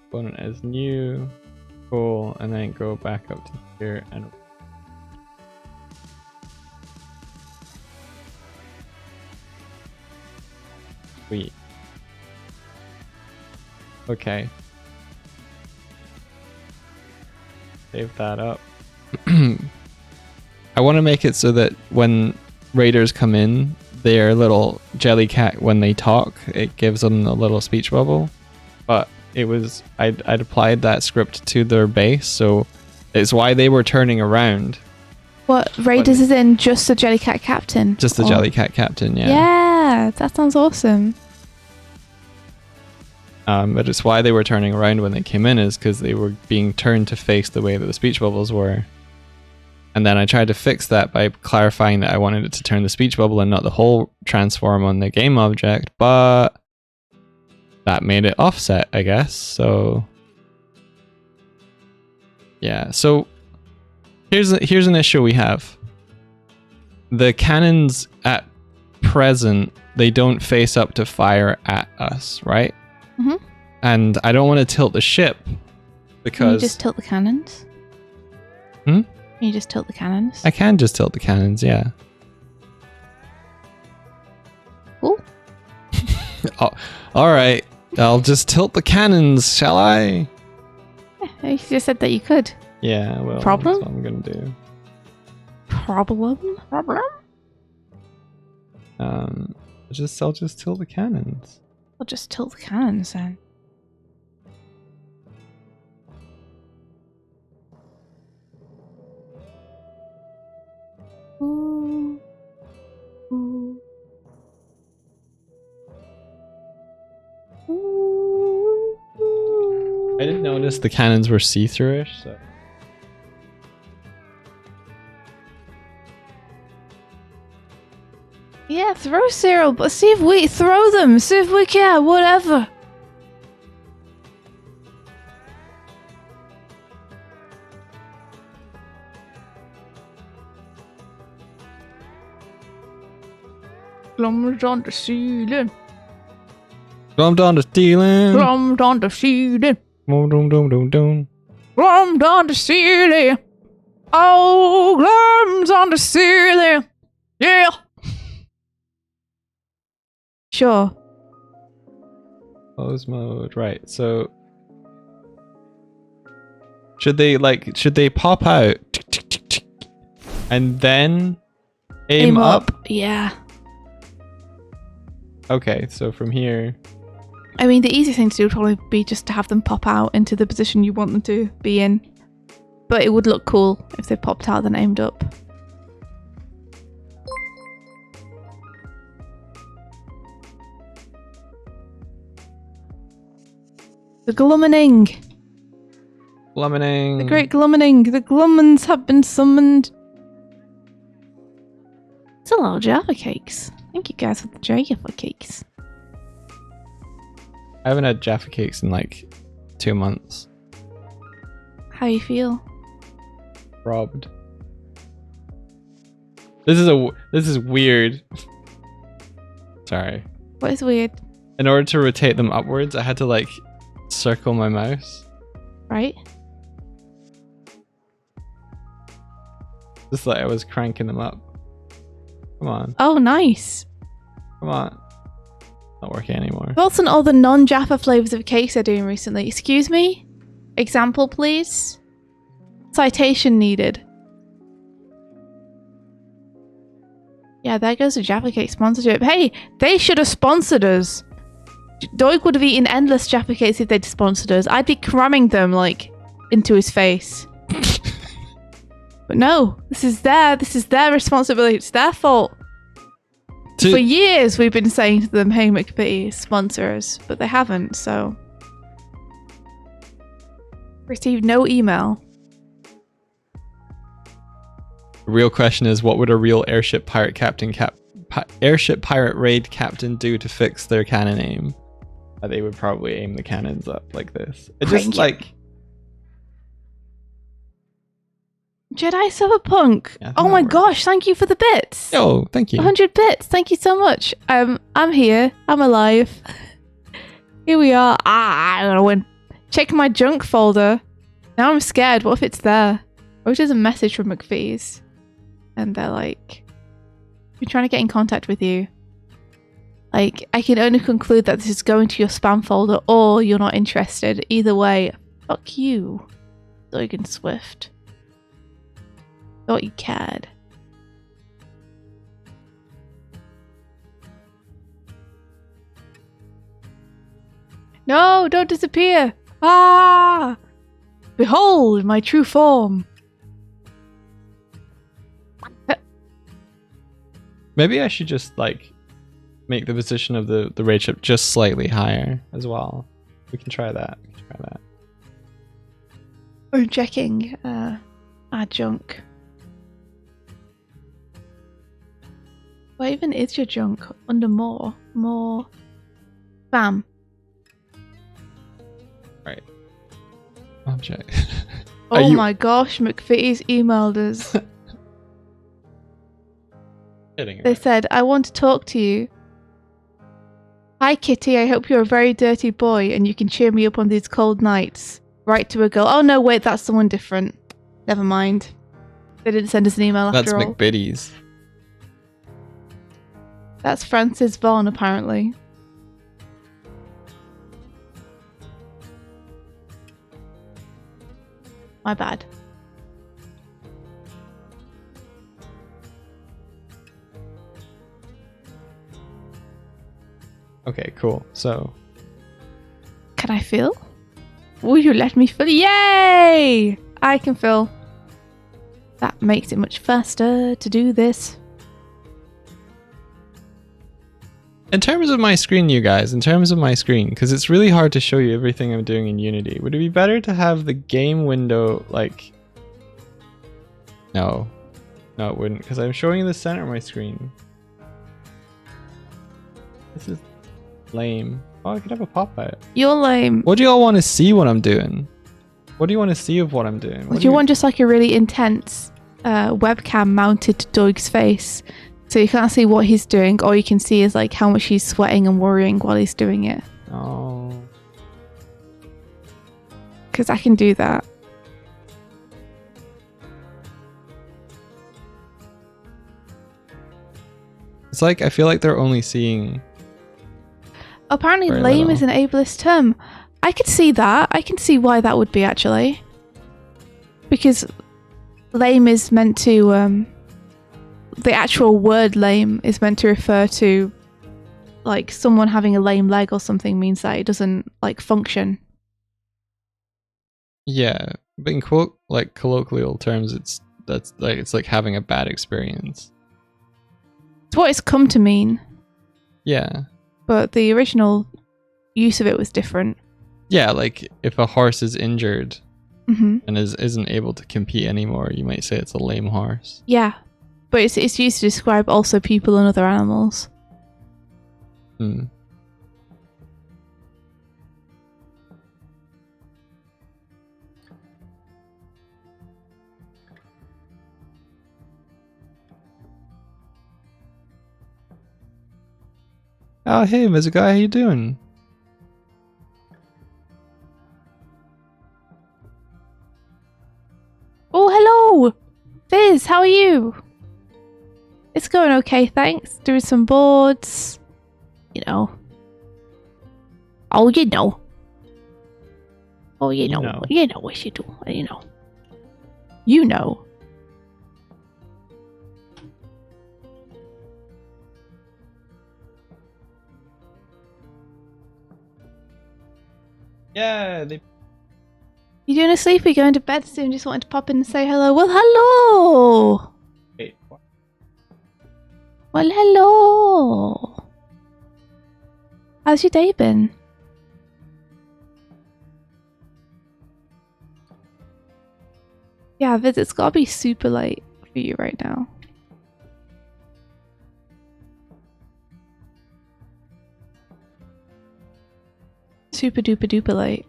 Component as new. Cool. And then go back up to here and sweet. Okay. Save that up. I want to make it so that when raiders come in, their little jellycat, when they talk, it gives them a little speech bubble. But it was, I'd applied that script to their base, so it's why they were turning around. What, raiders is in just the jellycat captain? Just the jellycat captain, yeah. Yeah, that sounds awesome. But it's why they were turning around when they came in is because they were being turned to face the way that the speech bubbles were. And then I tried to fix that by clarifying that I wanted it to turn the speech bubble and not the whole transform on the game object, but that made it offset, I guess. So yeah, so here's an issue we have. The cannons at present, they don't face up to fire at us, right? Mm-hmm. And I don't want to tilt the ship because... Can you just tilt the cannons? Hmm? Can you just tilt the cannons? I can just tilt the cannons, yeah. Cool. Oh, alright, I'll just tilt the cannons, shall I? Yeah, you just said that you could. Yeah, well, Problem? that's what I'm gonna do. Problem? I'll just tilt the cannons. I'll just tilt the cannons then. Ooh. Ooh. Ooh. I didn't notice the cannons were see-through-ish, so... Yeah, throw Cyril, but see if we throw them, see if we can, whatever. Glummed on the ceiling. Glummed on the ceiling. Glummed on the ceiling. Dum dum dum dum dum. Glummed on the ceiling. Oh, glums on the ceiling. Yeah. Sure. Close mode, right? So should they pop out and then aim up? Yeah. Okay, so from here. I mean, the easiest thing to do would probably be just to have them pop out into the position you want them to be in. But it would look cool if they popped out then aimed up. The glummening. Glummening. The great glummening. The glummons have been summoned. It's a lot of Java cakes. Thank you guys for the Java cakes. I haven't had Jaffa cakes in like 2 months. How you feel? Robbed. This is weird. Sorry. What is weird? In order to rotate them upwards, I had to like circle my mouse. Right? Just like I was cranking them up. Come on. Oh, nice. Come on. Not working anymore. What's on all the non-Jaffa flavors of cakes they're doing recently? Excuse me? Example, please? Citation needed. Yeah, there goes the Jaffa cake sponsorship. Hey, they should have sponsored us. Doig would have eaten endless Jaffa cakes if they'd sponsored us. I'd be cramming them, like, into his face. But no, this is their responsibility. It's their fault. For years, we've been saying to them, hey, McPitty, sponsor us. But they haven't, so... Received no email. The real question is, what would a real airship pirate raid captain do to fix their cannon aim? They would probably aim the cannons up like this. It just like... Jedi Cyberpunk. Yeah, oh my gosh, thank you for the bits. Oh, thank you. 100 bits. Thank you so much. I'm here. I'm alive. Here we are. I'm gonna win. check my junk folder. Now I'm scared. What if it's there? What if there's a message from McPhee's? And they're like, we're trying to get in contact with you. Like, I can only conclude that this is going to your spam folder or you're not interested. Either way, fuck you, Doig and Swift. Thought you cared. No, don't disappear! Ah! Behold my true form! Maybe I should just, like, make the position of the raid ship just slightly higher as well. We can try that. I'm checking our junk. Where even is your junk? Under more? More. Bam. Right. Object. Oh my gosh, McPhee's emailed us. They said, I want to talk to you. Hi Kitty, I hope you're a very dirty boy and you can cheer me up on these cold nights. Write to a girl. Oh no, wait, that's someone different. Never mind. They didn't send us an email after all. That's McBiddy's. That's Francis Vaughn, apparently. My bad. Okay, cool. So. Can I fill? Will you let me fill? Yay! I can fill. That makes it much faster to do this. In terms of my screen, you guys, because it's really hard to show you everything I'm doing in Unity, would it be better to have the game window, like... No, it wouldn't, because I'm showing you the center of my screen. This is lame. Oh, I could have a pop-out. You're lame. What do y'all want to see what I'm doing? What do you want to see of what I'm doing? Would you want just like a really intense webcam mounted to Doig's face? So you can't see what he's doing. All you can see is like how much he's sweating and worrying while he's doing it. Oh. Because I can do that. It's like, I feel like they're only seeing... Apparently lame is an ableist term. I could see that. I can see why that would be, actually. Because lame is meant to... the actual word lame is meant to refer to like someone having a lame leg or something means that it doesn't like function. Yeah, but in colloquial terms, it's like having a bad experience. It's what it's come to mean. Yeah. But the original use of it was different. Yeah, like if a horse is injured and isn't able to compete anymore, you might say it's a lame horse. Yeah. But it's used to describe also people and other animals. Hmm. Oh, hey, Mizugai, how you doing? Oh, hello! Fizz, how are you? It's going okay, thanks. Doing some boards. You know. Oh, you know. Oh, you know. You know what you do. You know. You know. Yeah, You doing a sleep? Are you going to bed soon? Just wanted to pop in and say hello. Well, hello! Wait, what? Well, hello! How's your day been? Yeah, Viz, it's gotta be super late for you right now. Super duper duper late.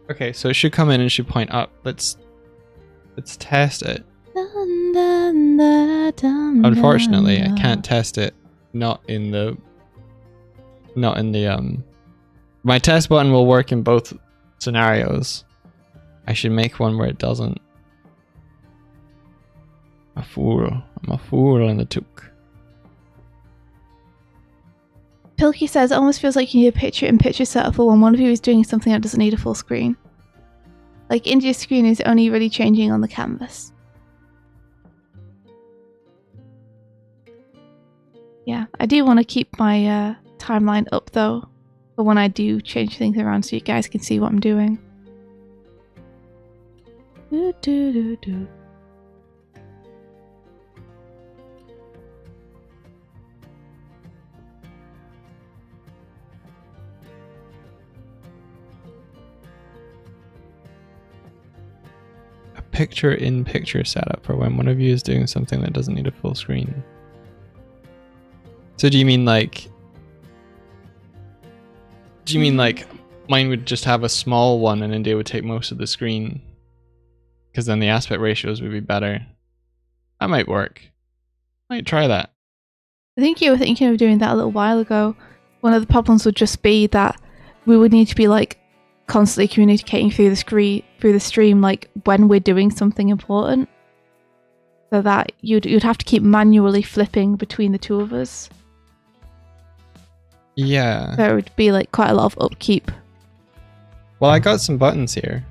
Okay, so it should come in and should point up. Let's Let's test it. Unfortunately, I can't test it. Not in the. My test button will work in both scenarios. I should make one where it doesn't. A fool. I'm a fool in the took. Pilkey says, it almost feels like you need a picture-in-picture setup for when one of you is doing something that doesn't need a full screen. Like, India's screen is only really changing on the canvas. Yeah, I do want to keep my timeline up, though, for when I do change things around so you guys can see what I'm doing. Do, do, do, do. Picture-in-picture setup for when one of you is doing something that doesn't need a full screen. So do you mean like mine would just have a small one and India would take most of the screen? Because then the aspect ratios would be better. That might work. Might try that. I think you were thinking of doing that a little while ago. One of the problems would just be that we would need to be like constantly communicating through the stream, like when we're doing something important, so that you'd have to keep manually flipping between the two of us. Yeah. So it would be like quite a lot of upkeep. Well, I got some buttons here.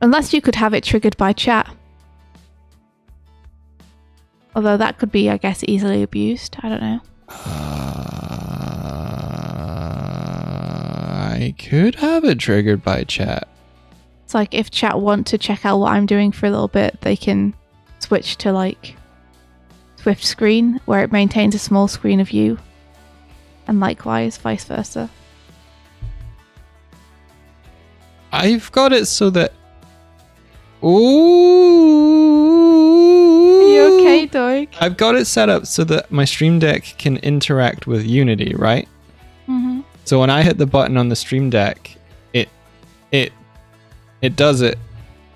Unless you could have it triggered by chat. Although that could be, I guess, easily abused. I don't know. I could have it triggered by chat. It's like if chat want to check out what I'm doing for a little bit, they can switch to like Swift screen, where it maintains a small screen of you. And likewise, vice versa. I've got it so that... Ooh! Are you okay, Doig? I've got it set up so that my Stream Deck can interact with Unity, right? Mm-hmm. So when I hit the button on the Stream Deck, it does it.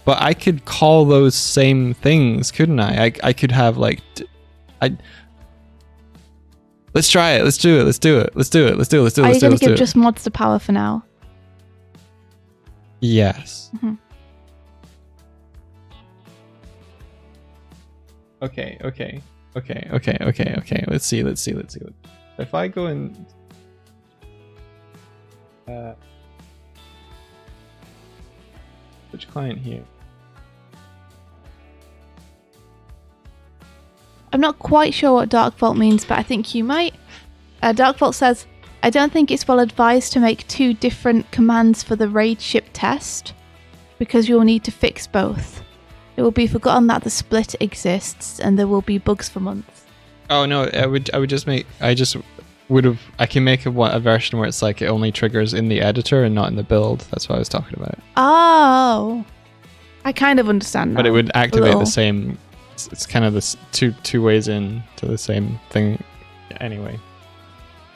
But I could call those same things, couldn't I? I could have like... Let's try it. Let's do it. Let's do it. Let's do it. Let's do it. Let's do it. Are you Let's do it. going to give just mods the power for now? Yes. Mm-hmm. Okay. Let's see. If I go in... which client here? I'm not quite sure what Dark Vault means, but I think you might. Dark Vault says, I don't think it's well advised to make two different commands for the raid ship test, because you'll need to fix both. It will be forgotten that the split exists, and there will be bugs for months. Oh no, I would just make... I can make a version where it's like it only triggers in the editor and not in the build. That's what I was talking about. Oh! I kind of understand now. But it would activate the same... It's kind of this two ways in to the same thing. Anyway,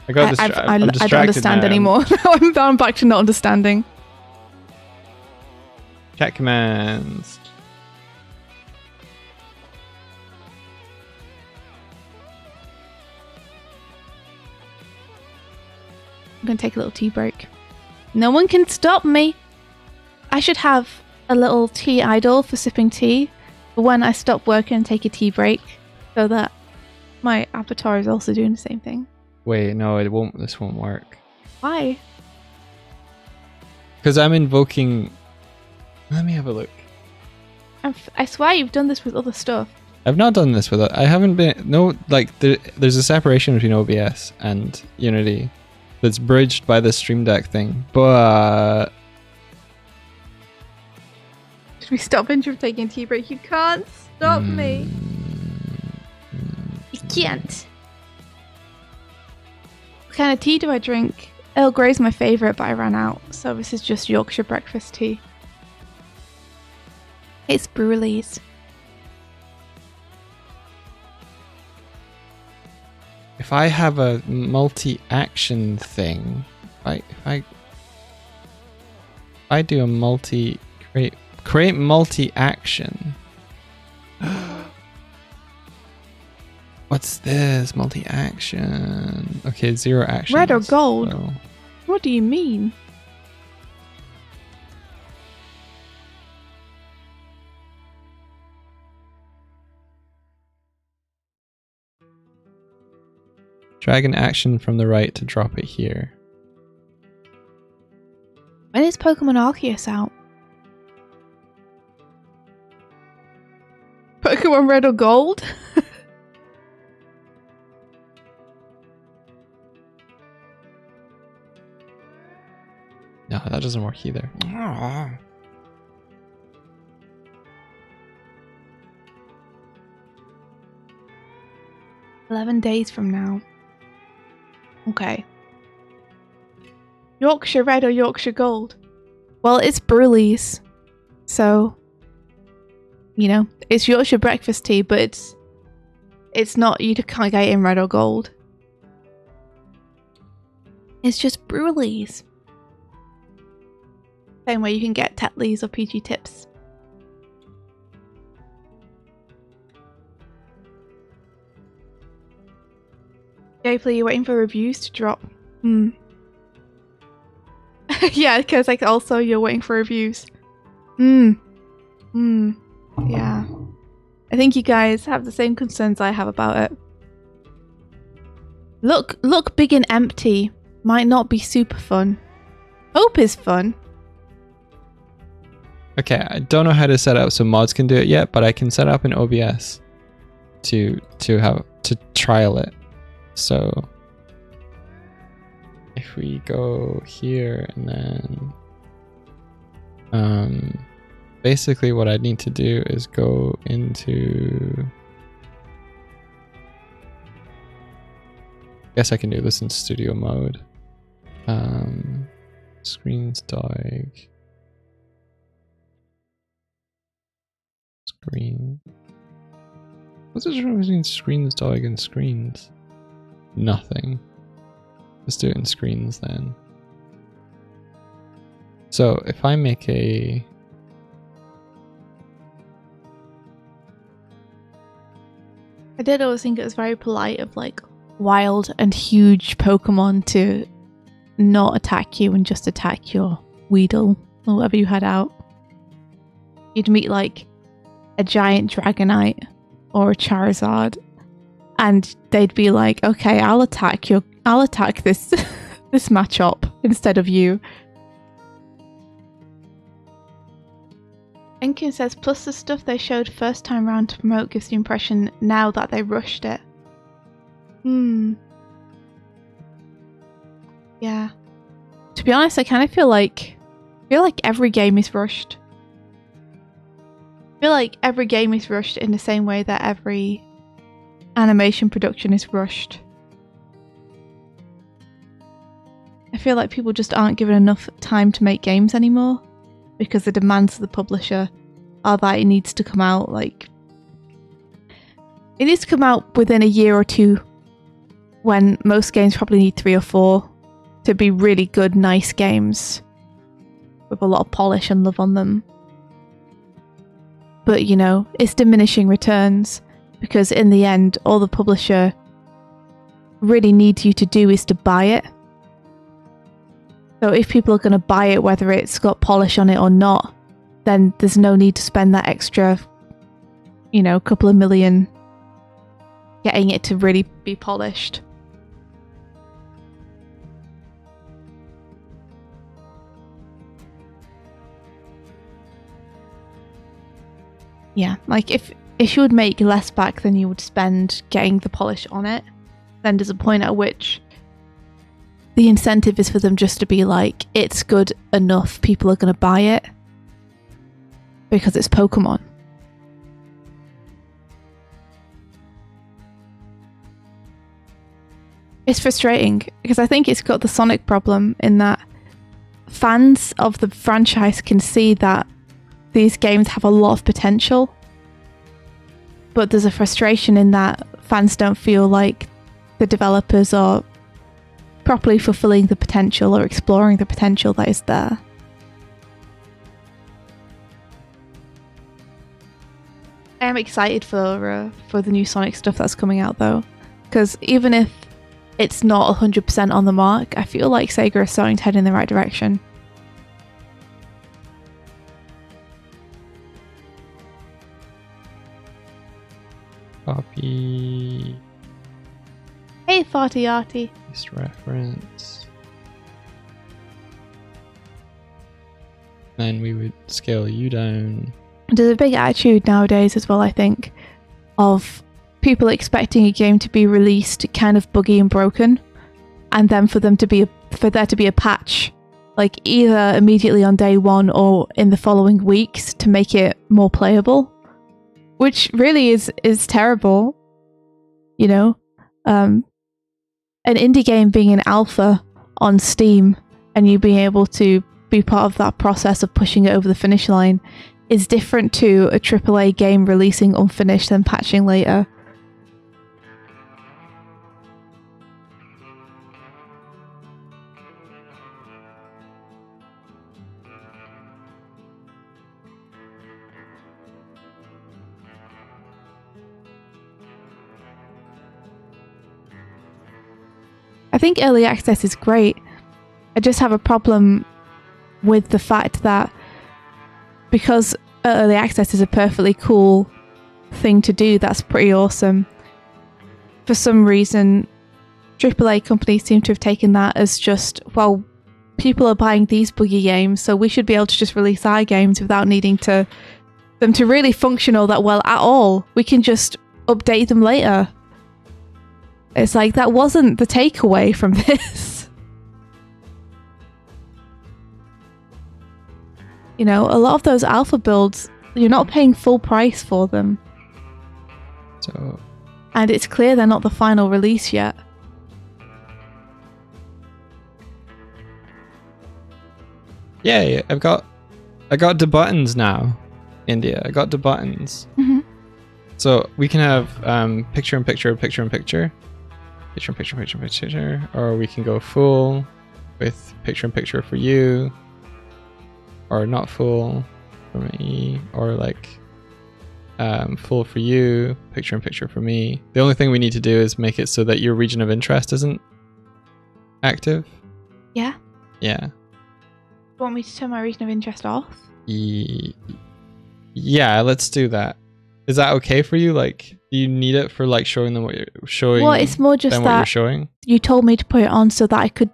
I got I don't understand anymore. I'm back to not understanding. Chat commands. I'm gonna take a little tea break. No one can stop me. I should have a little tea idol for sipping tea when I stop working and take a tea break, so that my avatar is also doing the same thing. Wait, no, it won't. This won't work. Why? Because I'm invoking... Let me have a look. I swear you've done this with other stuff. I've not done this with it. I haven't been... No, like, there's a separation between OBS and Unity that's bridged by the Stream Deck thing, but... Should we stop him from taking a tea break? You can't stop me. You can't. What kind of tea do I drink? Earl Grey's my favourite, but I ran out, so this is just Yorkshire breakfast tea. It's Brewerly's. If I have a multi-action thing, if I do a create multi-action, What's this? Multi-action. Okay, 0 action. Red or gold? What do you mean? Drag an action from the right to drop it here. When is Pokemon Arceus out? Pokemon Red or Gold? No, that doesn't work either. 11 days from now. Okay. Yorkshire Red or Yorkshire Gold? Well, it's Brewley's. So, you know, it's Yorkshire breakfast tea, but it's not, you can't get it in Red or Gold. It's just Brewley's. Same way you can get Tetley's or PG Tips. Gameplay, you're waiting for reviews to drop. Yeah, because like also you're waiting for reviews. Yeah. I think you guys have the same concerns I have about it. Look big and empty might not be super fun. Hope is fun. Okay, I don't know how to set up so mods can do it yet, but I can set up in OBS to trial it. So if we go here and then basically what I need to do is go into, I guess I can do this in studio mode. Screens Doig. Screen. What's the difference between screens Doig and screens? Nothing. Let's do it in screens then. So if I make a I did always think it was very polite of like wild and huge Pokemon to not attack you and just attack your Weedle or whatever you had out. You'd meet like a giant Dragonite or a Charizard and they'd be like, okay, I'll attack this this Machop instead of you. Enkin says, plus the stuff they showed first time round to promote gives the impression now that they rushed it. Yeah. To be honest, I kind of feel like every game is rushed. I feel like every game is rushed in the same way that every animation production is rushed. I feel like people just aren't given enough time to make games anymore because the demands of the publisher are that it needs to come out within a year or two, when most games probably need 3 or 4 to be really good, nice games with a lot of polish and love on them. But you know, it's diminishing returns because in the end, all the publisher really needs you to do is to buy it. So if people are going to buy it, whether it's got polish on it or not, then there's no need to spend that extra, you know, couple of million getting it to really be polished. Yeah, like if you would make less back than you would spend getting the polish on it, then there's a point at which the incentive is for them just to be like, it's good enough, people are going to buy it because it's Pokemon. It's frustrating because I think it's got the Sonic problem in that fans of the franchise can see that these games have a lot of potential, but there's a frustration in that fans don't feel like the developers are properly fulfilling the potential or exploring the potential that is there. I am excited for the new Sonic stuff that's coming out though, because even if it's not 100% on the mark, I feel like Sega is starting to head in the right direction. Copy. Hey, Farty Arty. Paste reference. Then we would scale you down. There's a big attitude nowadays as well, I think, of people expecting a game to be released kind of buggy and broken, and then for there to be a patch, like either immediately on day one or in the following weeks to make it more playable, which really is terrible. You know, an indie game being an alpha on Steam and you being able to be part of that process of pushing it over the finish line is different to a AAA game releasing unfinished and patching later. I think early access is great. I just have a problem with the fact that because early access is a perfectly cool thing to do, that's pretty awesome. For some reason, AAA companies seem to have taken that as just, well, people are buying these buggy games, so we should be able to just release our games without needing them to really function all that well at all. We can just update them later. It's like, that wasn't the takeaway from this. You know, a lot of those alpha builds, you're not paying full price for them. So, and it's clear they're not the final release yet. yeah, I got the buttons now, India. I got the buttons. Mm-hmm. So we can have picture in picture, picture in picture, picture in picture, picture in picture, or we can go full with picture in picture for you, or not full for me, or like full for you, picture in picture for me. The only thing we need to do is make it so that your region of interest isn't active. Yeah. Yeah. Want me to turn my region of interest off? Yeah, let's do that. Is that okay for you? Like, do you need it for like showing them what you're showing? Well, it's more just what that you're showing. You told me to put it on so that I could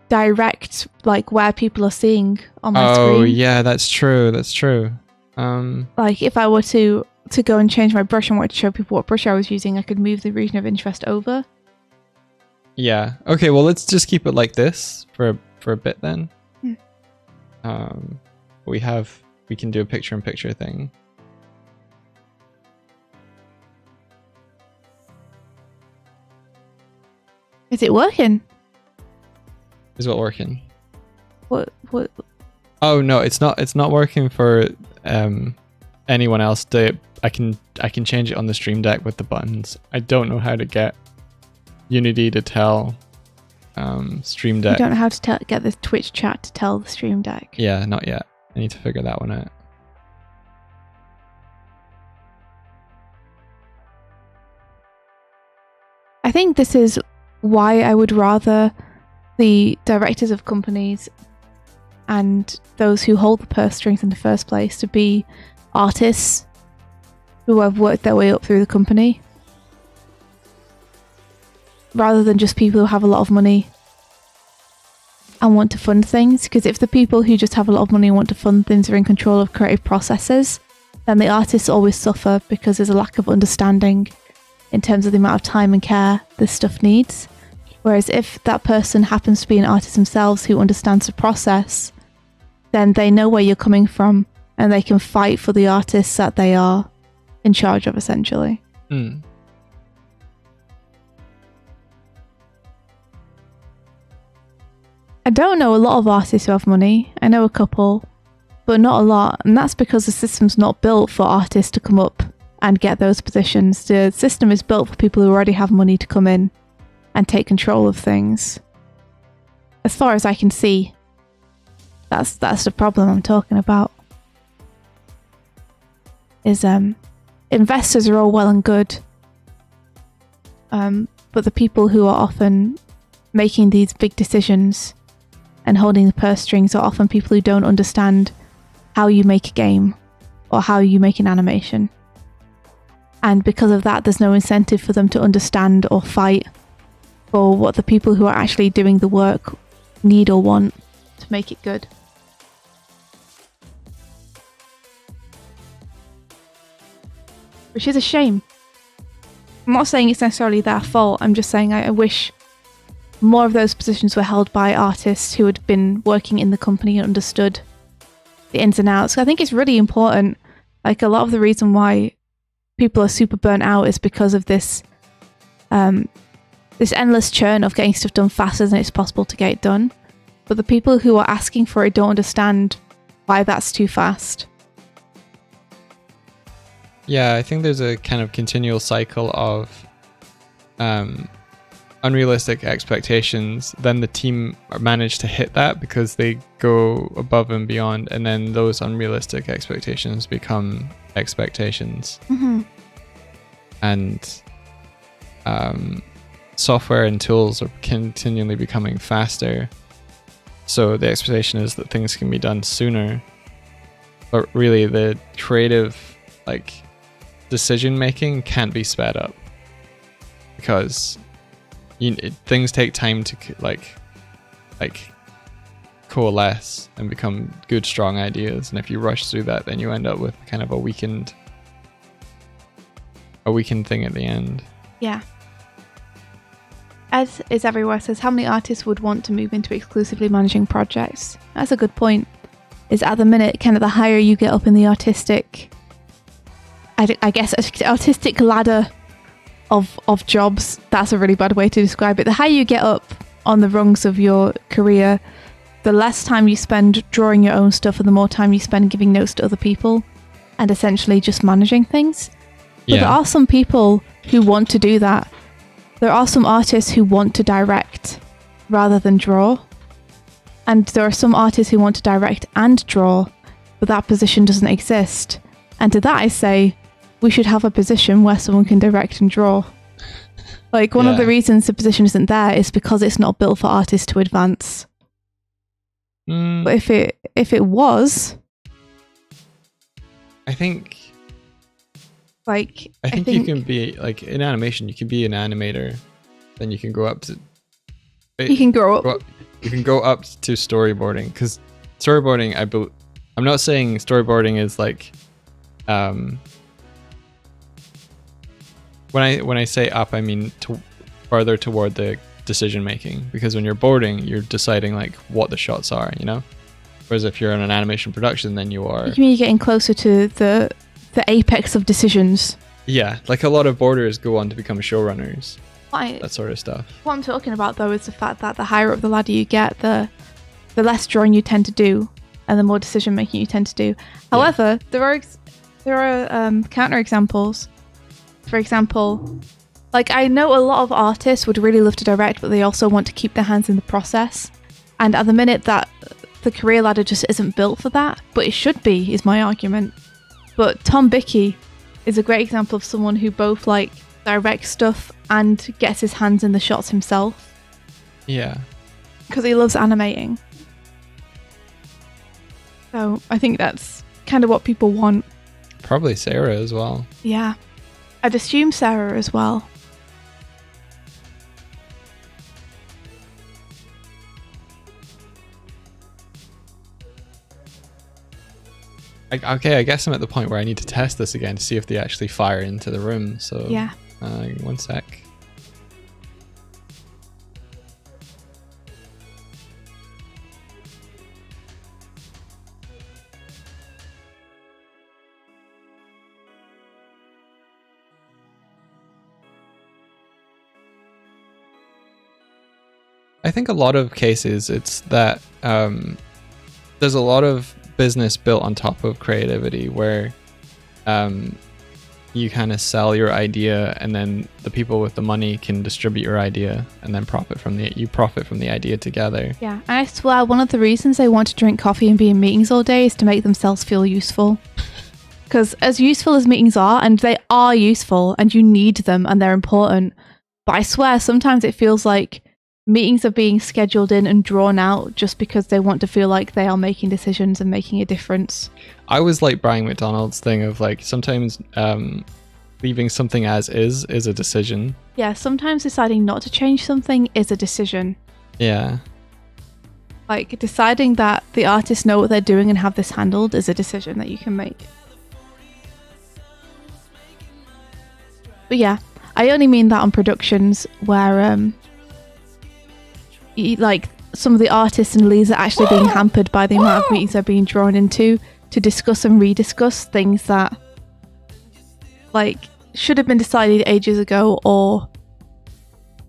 direct like where people are seeing on my screen. Oh yeah, that's true. That's true. Like if I were to go and change my brush and wanted to show people what brush I was using, I could move the region of interest over. Yeah. Okay. Well, let's just keep it like this for a bit then. We can do a picture in picture thing. Is it working? Is what working? What? Oh no, it's not working for anyone else. I can change it on the Stream Deck with the buttons. I don't know how to get Unity to tell Stream Deck. You don't know how to get the Twitch chat to tell the Stream Deck. Yeah, not yet. I need to figure that one out. I think this is why I would rather the directors of companies and those who hold the purse strings in the first place to be artists who have worked their way up through the company, rather than just people who have a lot of money and want to fund things. Because if the people who just have a lot of money and want to fund things are in control of creative processes, then the artists always suffer because there's a lack of understanding in terms of the amount of time and care this stuff needs. Whereas if that person happens to be an artist themselves who understands the process, then they know where you're coming from and they can fight for the artists that they are in charge of, essentially. I don't know a lot of artists who have money. I know a couple, but not a lot. And that's because the system's not built for artists to come up and get those positions. The system is built for people who already have money to come in and take control of things. As far as I can see, that's the problem I'm talking about. Is investors are all well and good, but the people who are often making these big decisions and holding the purse strings are often people who don't understand how you make a game or how you make an animation. And because of that, there's no incentive for them to understand or fight for what the people who are actually doing the work need or want to make it good. Which is a shame. I'm not saying it's necessarily their fault. I'm just saying I wish more of those positions were held by artists who had been working in the company and understood the ins and outs. I think it's really important. Like, a lot of the reason why people are super burnt out is because of this this endless churn of getting stuff done faster than it's possible to get it done. But the people who are asking for it don't understand why that's too fast. Yeah, I think there's a kind of continual cycle of unrealistic expectations. Then the team manage to hit that because they go above and beyond, and then those unrealistic expectations become expectations. Mm-hmm. And software and tools are continually becoming faster. So the expectation is that things can be done sooner. But really, the creative, decision making can't be sped up, because things take time to coalesce and become good, strong ideas. And if you rush through that, then you end up with kind of a weakened thing at the end. Yeah. Ed is everywhere says, how many artists would want to move into exclusively managing projects? That's a good point. Is at the minute, kind of the higher you get up in the artistic ladder of jobs, that's a really bad way to describe it. The higher you get up on the rungs of your career, the less time you spend drawing your own stuff and the more time you spend giving notes to other people and essentially just managing things. But there are some people who want to do that. There are some artists who want to direct rather than draw. And there are some artists who want to direct and draw, but that position doesn't exist. And to that I say, we should have a position where someone can direct and draw. One of the reasons the position isn't there is because it's not built for artists to advance. But if it was, I think you can be in animation. You can be an animator, then you can go up to. You can grow up. You can go up to storyboarding, because storyboarding, I'm not saying storyboarding is when I say up, I mean further toward the decision making, because when you're boarding, you're deciding what the shots are, whereas if you're in an animation production, then you are. You mean you're getting closer to the apex of decisions? Yeah, a lot of boarders go on to become showrunners. That sort of stuff. What I'm talking about though is the fact that the higher up the ladder you get, the less drawing you tend to do, and the more decision making you tend to do. However, there are counter examples. For example, I know a lot of artists would really love to direct, but they also want to keep their hands in the process. And at the minute, that the career ladder just isn't built for that, but it should be, is my argument. But Tom Bickey is a great example of someone who both directs stuff and gets his hands in the shots himself. Yeah. Because he loves animating. So I think that's kind of what people want. Probably Sarah as well. Yeah. I'd assume Sarah as well. Okay, I guess I'm at the point where I need to test this again to see if they actually fire into the room. So yeah. One sec. I think a lot of cases it's that there's a lot of business built on top of creativity, where you kind of sell your idea, and then the people with the money can distribute your idea and then profit from the idea together. Yeah, and I swear one of the reasons they want to drink coffee and be in meetings all day is to make themselves feel useful. Because as useful as meetings are, and they are useful, and you need them, and they're important, but I swear sometimes it feels like meetings are being scheduled in and drawn out just because they want to feel like they are making decisions and making a difference. I was like Brian McDonald's thing of like sometimes leaving something as is a decision. Yeah, sometimes deciding not to change something is a decision. Yeah. Like deciding that the artists know what they're doing and have this handled is a decision that you can make. But yeah, I only mean that on productions where like some of the artists and leads are actually being hampered by the amount of meetings they're being drawn into to discuss and rediscuss things that like should have been decided ages ago, or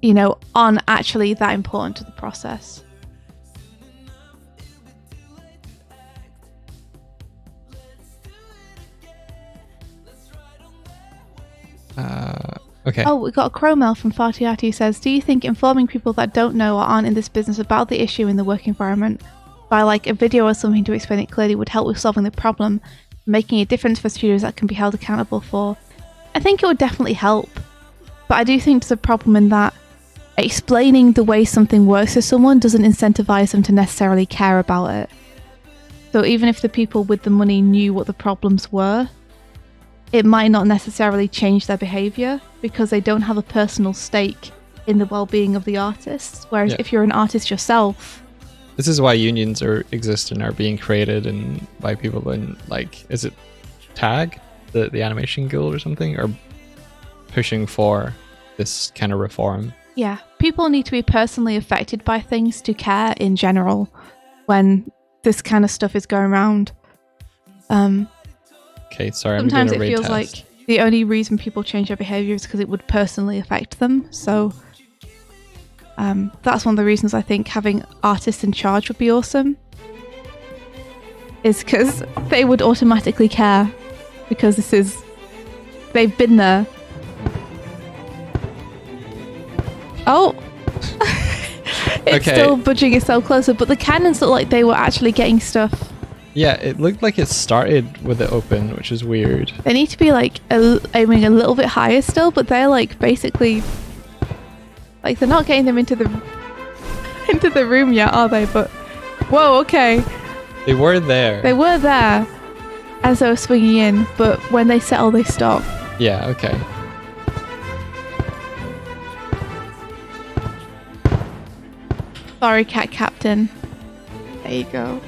you know, aren't actually that important to the process. Okay. Oh, we got a crow mail from Fatiati who says, do you think informing people that don't know or aren't in this business about the issue in the work environment by like a video or something to explain it clearly would help with solving the problem, making a difference for studios that can be held accountable for? I think it would definitely help, but I do think there's a problem in that explaining the way something works to someone doesn't incentivize them to necessarily care about it. So even if the people with the money knew what the problems were, it might not necessarily change their behavior because they don't have a personal stake in the well-being of the artists. Whereas if you're an artist yourself... This is why unions exist and are being created, and why people in, like, is it TAG, the animation guild or something, are pushing for this kind of reform. Yeah, people need to be personally affected by things to care in general when this kind of stuff is going around. Okay, sorry, sometimes I'm doing a it feels test. like the only reason people change their behavior is because it would personally affect them. So that's one of the reasons I think having artists in charge would be awesome, is because they would automatically care because they've been there. Oh, it's still budging itself closer, but the cannons look like they were actually getting stuff. Yeah, it looked like it started with it open, which is weird. They need to be like aiming a little bit higher still, but they're like basically like they're not getting them into the room yet, are they? But whoa, okay. They were there. They were there as they were swinging in, but when they settle, they stop. Yeah, okay. Sorry, Cat Captain. There you go.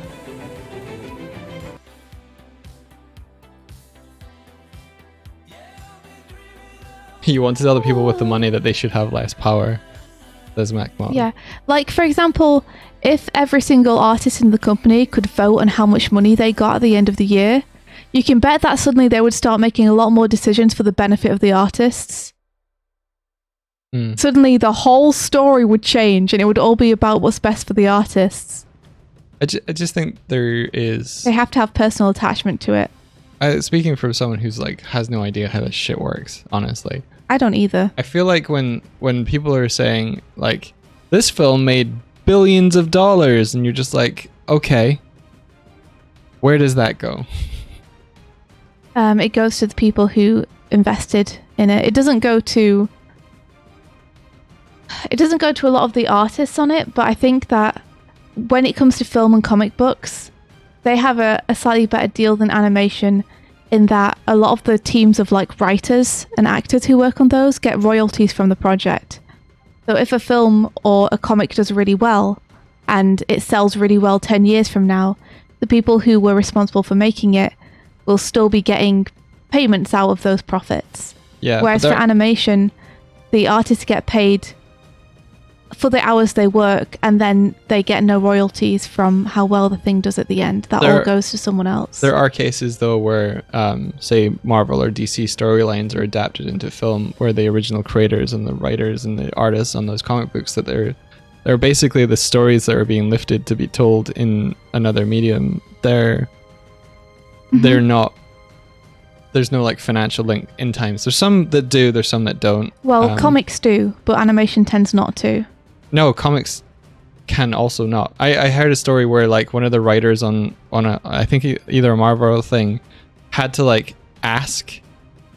You want to tell the people with the money that they should have less power. There's MacMod. Yeah. Like, for example, if every single artist in the company could vote on how much money they got at the end of the year, you can bet that suddenly they would start making a lot more decisions for the benefit of the artists. Suddenly the whole story would change and it would all be about what's best for the artists. I just think there is... They have to have personal attachment to it. Speaking from someone who's like has no idea how this shit works, honestly. I don't either. I feel like when people are saying like, this film made billions of dollars, and you're just like, okay, where does that go? It goes to the people who invested in it. It doesn't go to a lot of the artists on it, but I think that when it comes to film and comic books, they have a slightly better deal than animation in that a lot of the teams of like writers and actors who work on those get royalties from the project. So if a film or a comic does really well and it sells really well 10 years from now, the people who were responsible for making it will still be getting payments out of those profits. Yeah. Whereas for animation, the artists get paid for the hours they work, and then they get no royalties from how well the thing does at the end. That all goes to someone else. There are cases though where say Marvel or DC storylines are adapted into film, where the original creators and the writers and the artists on those comic books, that they're basically the stories that are being lifted to be told in another medium. They're not, there's no like financial link in times. There's some that do, there's some that don't. Well, comics do, but animation tends not to. No, comics can also not. I heard a story where like one of the writers on a, I think either a Marvel thing, had to like ask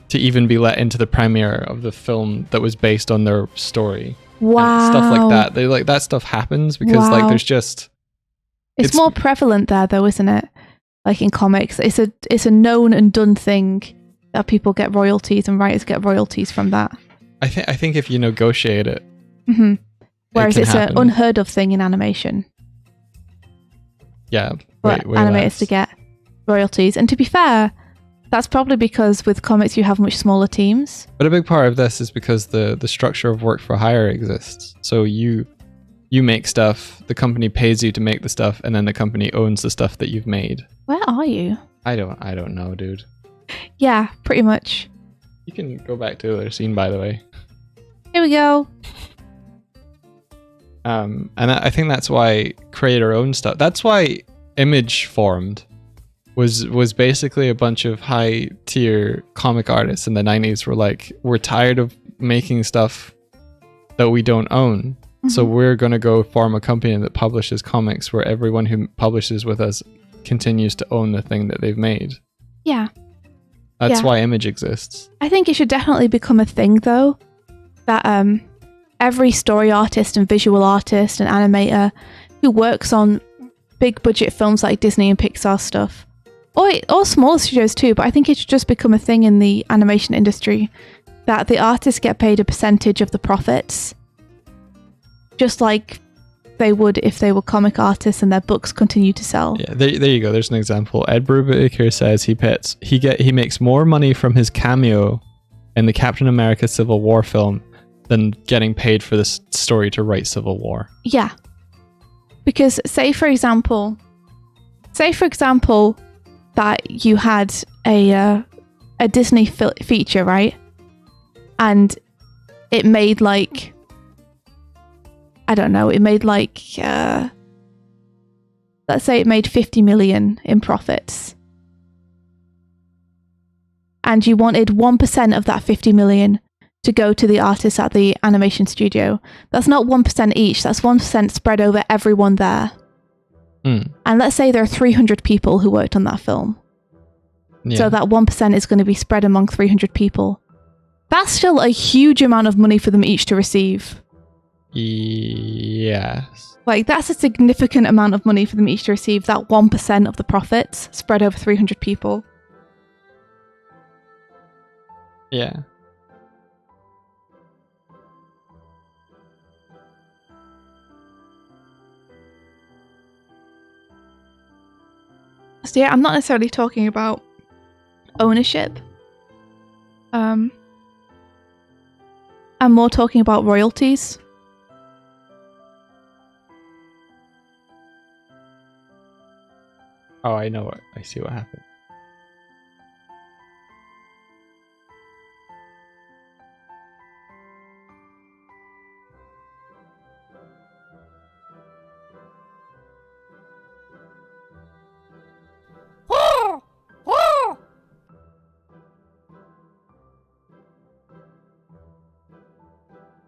to even be let into the premiere of the film that was based on their story. Wow. And stuff like that. They like that stuff happens because like there's just it's more prevalent there though, isn't it? Like in comics, it's a known and done thing that people get royalties and writers get royalties from that. I think if you negotiate it, whereas it's an unheard of thing in animation. Yeah, for animators to get royalties. And to be fair, that's probably because with comics you have much smaller teams. But a big part of this is because the structure of work for hire exists. So you make stuff, the company pays you to make the stuff, and then the company owns the stuff that you've made. Where are you? I don't know, dude. Yeah, pretty much. You can go back to the other scene, by the way. Here we go. And I think that's why creator-owned stuff. That's why Image formed. Was basically a bunch of high-tier comic artists in the 90s were like, we're tired of making stuff that we don't own. So we're going to go form a company that publishes comics where everyone who publishes with us continues to own the thing that they've made. Yeah. That's why Image exists. I think it should definitely become a thing, though, that every story artist and visual artist and animator who works on big budget films like Disney and Pixar stuff, or small studios too, but I think it should just become a thing in the animation industry that the artists get paid a percentage of the profits, just like they would if they were comic artists and their books continue to sell. Yeah, there you go. There's an example. Ed Brubaker says he makes more money from his cameo in the Captain America Civil War film than getting paid for this story to write Civil War. Yeah. Because say for example that you had a Disney feature, right? And it made like, I don't know, let's say it made 50 million in profits. And you wanted 1% of that 50 million to go to the artists at the animation studio. That's not 1% each, that's 1% spread over everyone there. And let's say there are 300 people who worked on that film. Yeah. So that 1% is going to be spread among 300 people. That's still a huge amount of money for them each to receive. Yes. Like, that's a significant amount of money for them each to receive, that 1% of the profits spread over 300 people. Yeah. So yeah, I'm not necessarily talking about ownership. I'm more talking about royalties. Oh, I see what happened.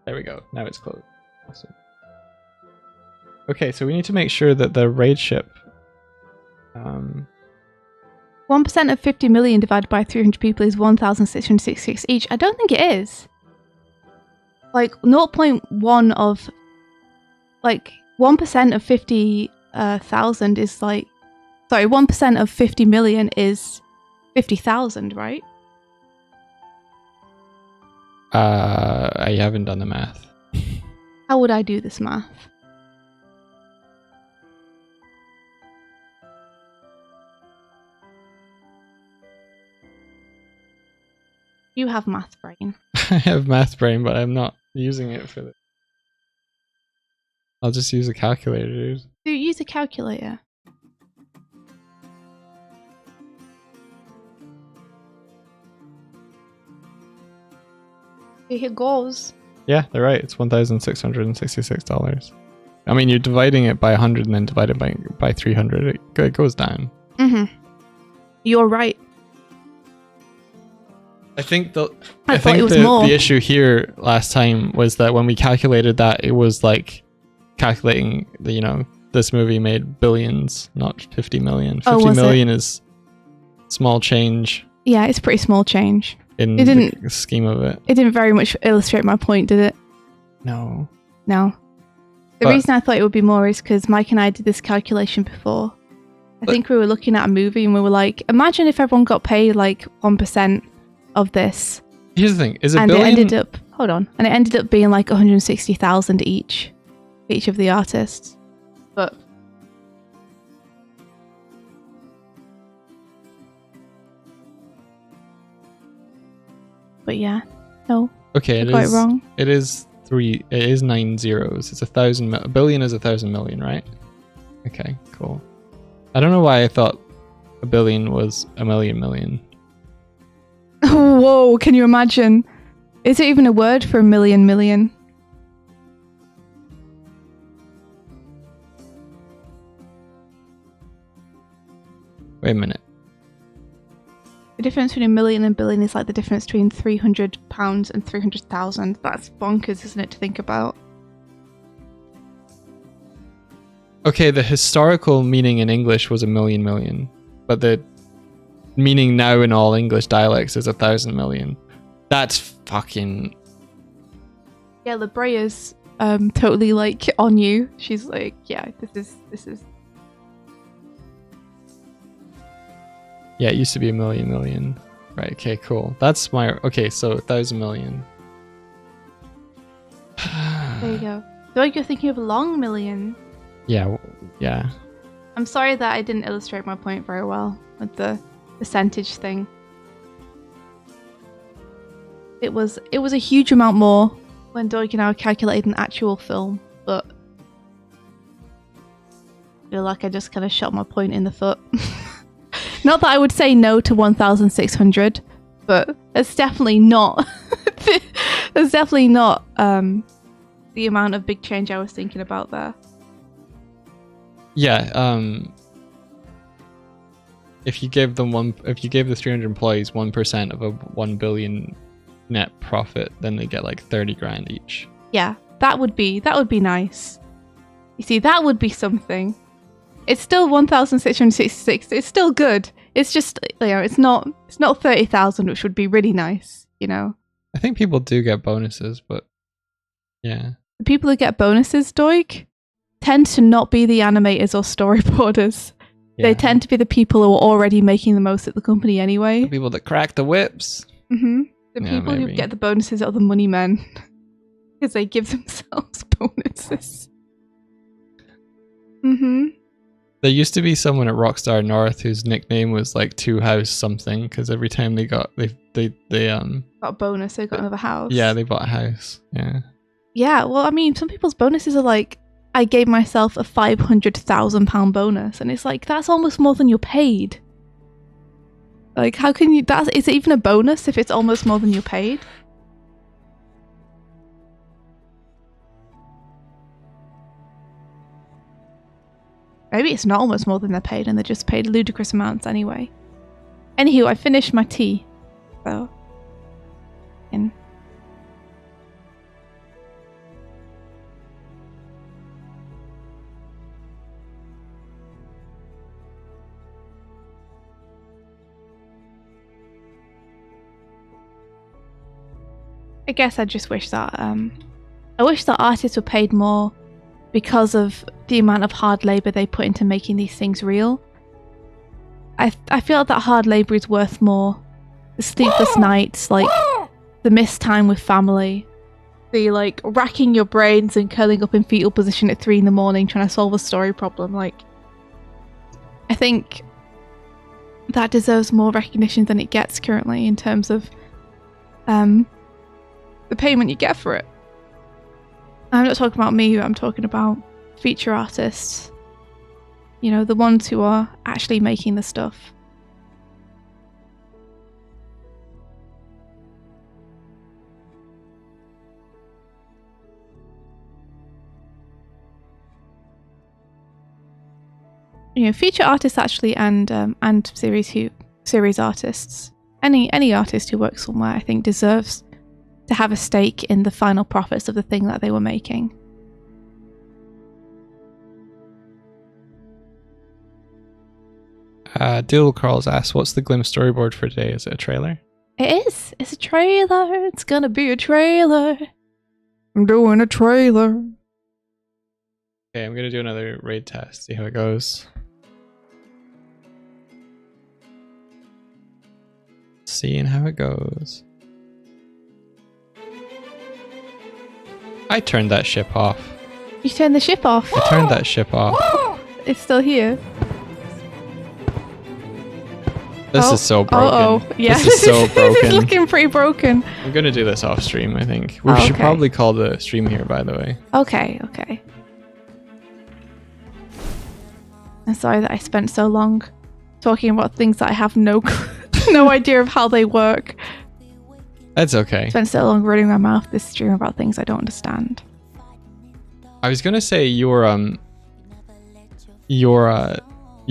There we go. Now it's closed. Awesome. Okay, so we need to make sure that the raid ship... 1% of 50 million divided by 300 people is 1,666 each. I don't think it is. Like, 0.1 of... Like, 1% of 50,000 is like... Sorry, 1% of 50 million is 50,000, right? I haven't done the math. How would I do this math? You have math brain. I have math brain, but I'm not using it for this. I'll just use a calculator, dude. Do you use a calculator? Here it goes. Yeah, they're right. It's $1,666. I mean, you're dividing it by 100 and then divided by 300. It goes down. Mm-hmm. You're right. I think the issue here last time was that when we calculated that, it was like calculating the, this movie made billions, not 50 million. 50 million is small change Yeah, it's a pretty small change. in It didn't- the scheme of it. It didn't very much illustrate my point, did it? No. No. The But- reason I thought it would be more is because Mike and I did this calculation before. I think we were looking at a movie and we were like, imagine if everyone got paid like 1% of this. Here's the thing: is a And billion? it ended up being like 160,000 each of the artists. But yeah, no, Okay, you're quite wrong. It is 9 zeros. It's 1,000. A billion is 1,000 million, right? Okay, cool. I don't know why I thought a billion was a million. Whoa, can you imagine? Is there even a word for a million? Wait a minute. The difference between a million and billion is like the difference between £300 and 300,000. That's bonkers, isn't it, to think about? Okay, the historical meaning in English was a million, but the meaning now in all English dialects is 1,000 million. That's fucking... Yeah, La Brea's totally like on you. She's like, yeah, this is. Yeah, it used to be a million. Right, okay, cool. That's my... Okay, so 1,000 million. There you go. So you're thinking of a long million. Yeah. I'm sorry that I didn't illustrate my point very well with the percentage thing. It was a huge amount more when Doig and I calculated an actual film, but I feel like I just kind of shot my point in the foot. Not that I would say no to 1,600, but it's definitely not. There's definitely not the amount of big change I was thinking about there. Yeah, if you gave the 300 employees 1% of a 1 billion net profit, then they get like 30 grand each. Yeah, that would be nice. You see, that would be something. It's still 1,666. It's still good. It's just, it's not 30,000, which would be really nice, I think people do get bonuses, but yeah. The people who get bonuses, Doig, tend to not be the animators or storyboarders. Yeah. They tend to be the people who are already making the most at the company anyway. The people that crack the whips. Mm-hmm. The Yeah, people who maybe. get the bonuses are the money men. Because they give themselves bonuses. Mm-hmm. There used to be someone at Rockstar North whose nickname was like Two House something, because every time they got they Got a bonus, they got another house. yeah, they bought a house. Yeah. Yeah, well, I mean, some people's bonuses are like, I gave myself a £500,000 bonus, and it's like, that's almost more than you're paid. Like, how can you, is it even a bonus if it's almost more than you're paid? Maybe it's not almost more than they're paid, and they're just paid ludicrous amounts anyway. Anywho, I finished my tea, so... I guess I just wish that artists were paid more because of the amount of hard labor they put into making these things real. I feel that hard labor is worth more. The sleepless nights, like the missed time with family, the like racking your brains and curling up in fetal position at 3 a.m. trying to solve a story problem. Like, I think that deserves more recognition than it gets currently in terms of the payment you get for it. I'm not talking about me, I'm talking about feature artists. The ones who are actually making the stuff. Feature artists actually, and series artists. Any artist who works somewhere, I think, deserves to have a stake in the final profits of the thing that they were making. Doodle Crawls asks, what's the Glim storyboard for today? Is it a trailer? It is. It's a trailer. It's gonna be a trailer. I'm doing a trailer. Okay, I'm gonna do another raid test, see how it goes. Seeing how it goes. I turned that ship off. You turned the ship off. I turned that ship off. It's still here. This is so broken. Oh, yeah. This is so broken. This is looking pretty broken. I'm gonna do this off stream, I think. We should Okay. probably call the stream here, by the way. Okay, okay. I'm sorry that I spent so long talking about things that I have no no idea of how they work. That's okay. Spent so long running my mouth this stream about things I don't understand. I was gonna say you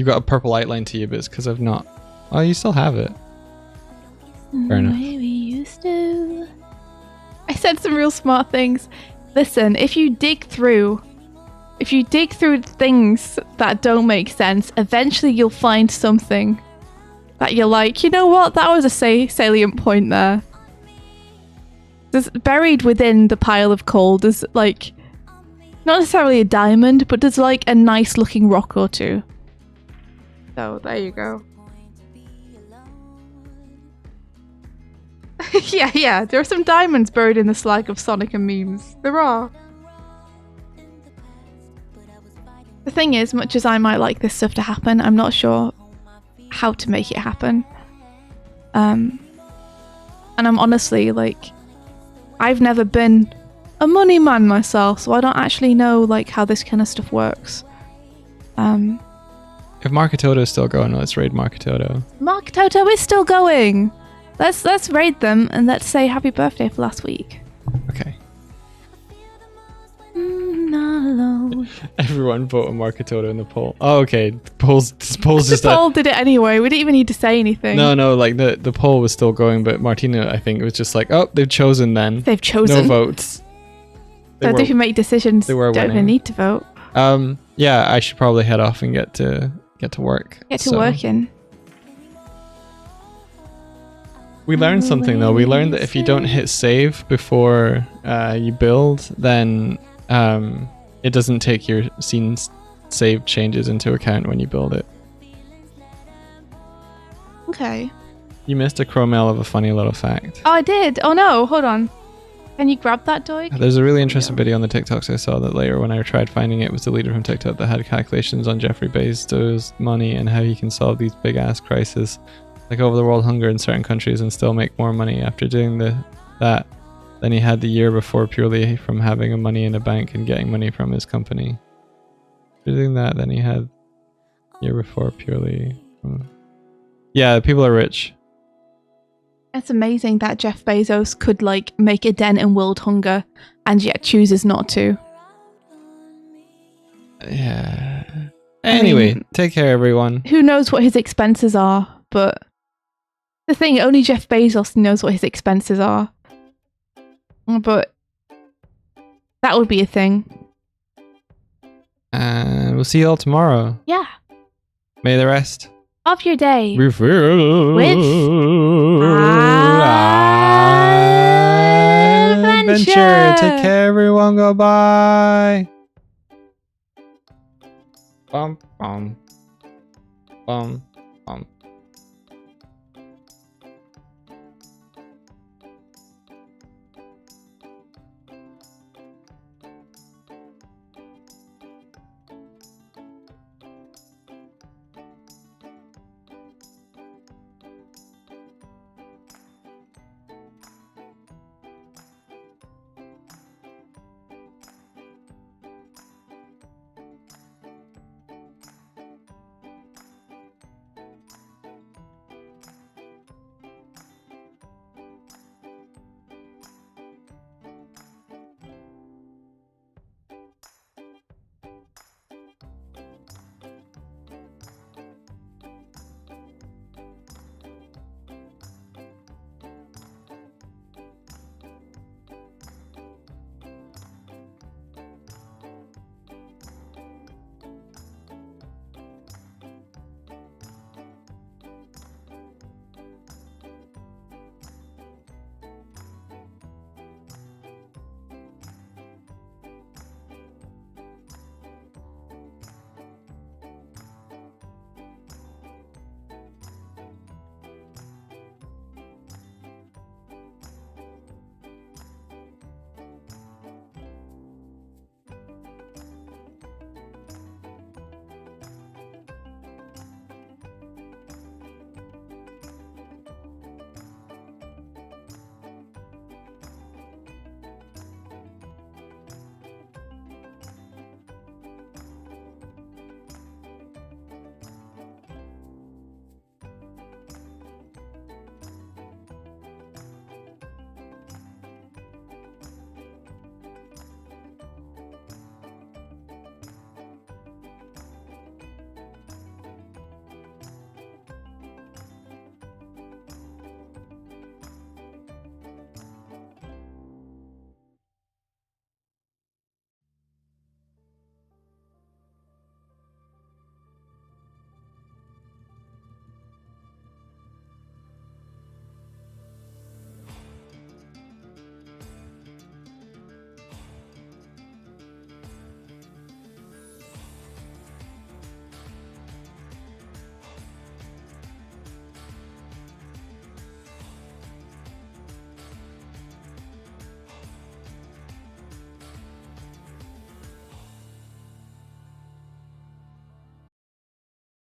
got a purple outline to you, but it's because I've not. Oh, you still have it. Fair enough. The way we used to. I said some real smart things. Listen, if you dig through things that don't make sense, eventually you'll find something that you're like, you know what? That was a salient point there. There's buried within the pile of coal. There's like, not necessarily a diamond, but there's like a nice looking rock or two. So there you go. yeah, there are some diamonds buried in the slag of Sonic and memes. There are. The thing is, much as I might like this stuff to happen, I'm not sure how to make it happen. And I'm honestly like, I've never been a money man myself, so I don't actually know like how this kind of stuff works. If Marketoto is still going, let's raid Marketoto. Marketoto is still going. Let's raid them and let's say happy birthday for last week. Okay. Not alone. Everyone vote on Marketoto in the poll. Oh, okay. The poll did it anyway. We didn't even need to say anything. No, like the poll was still going, but Martina, I think, was just like, oh, they've chosen then. They've chosen. No votes. So if you make decisions, don't even need to vote. Yeah, I should probably head off and get to work. Get to working. We learned something though. We learned that if you don't hit save before you build, then it doesn't take your scene's save changes into account when you build it. Okay. You missed a chromel of a funny little fact. Oh, I did. Oh no, hold on. Can you grab that, Doig? There's a really interesting video on the TikToks I saw that later when I tried finding it was deleted from TikTok that had calculations on Jeffrey Bezos' money and how he can solve these big ass crises like over the world hunger in certain countries and still make more money after doing that than he had the year before purely from having money in a bank and getting money from his company. After doing that, then he had the year before purely from... Yeah, people are rich. It's amazing that Jeff Bezos could like make a dent in world hunger and yet chooses not to. Yeah. Anyway, take care everyone. Who knows what his expenses are, but the thing, only Jeff Bezos knows what his expenses are. But that would be a thing. And we'll see you all tomorrow. Yeah. May the rest of your day with adventure. Take care, everyone. Go bye. Bum bum bum.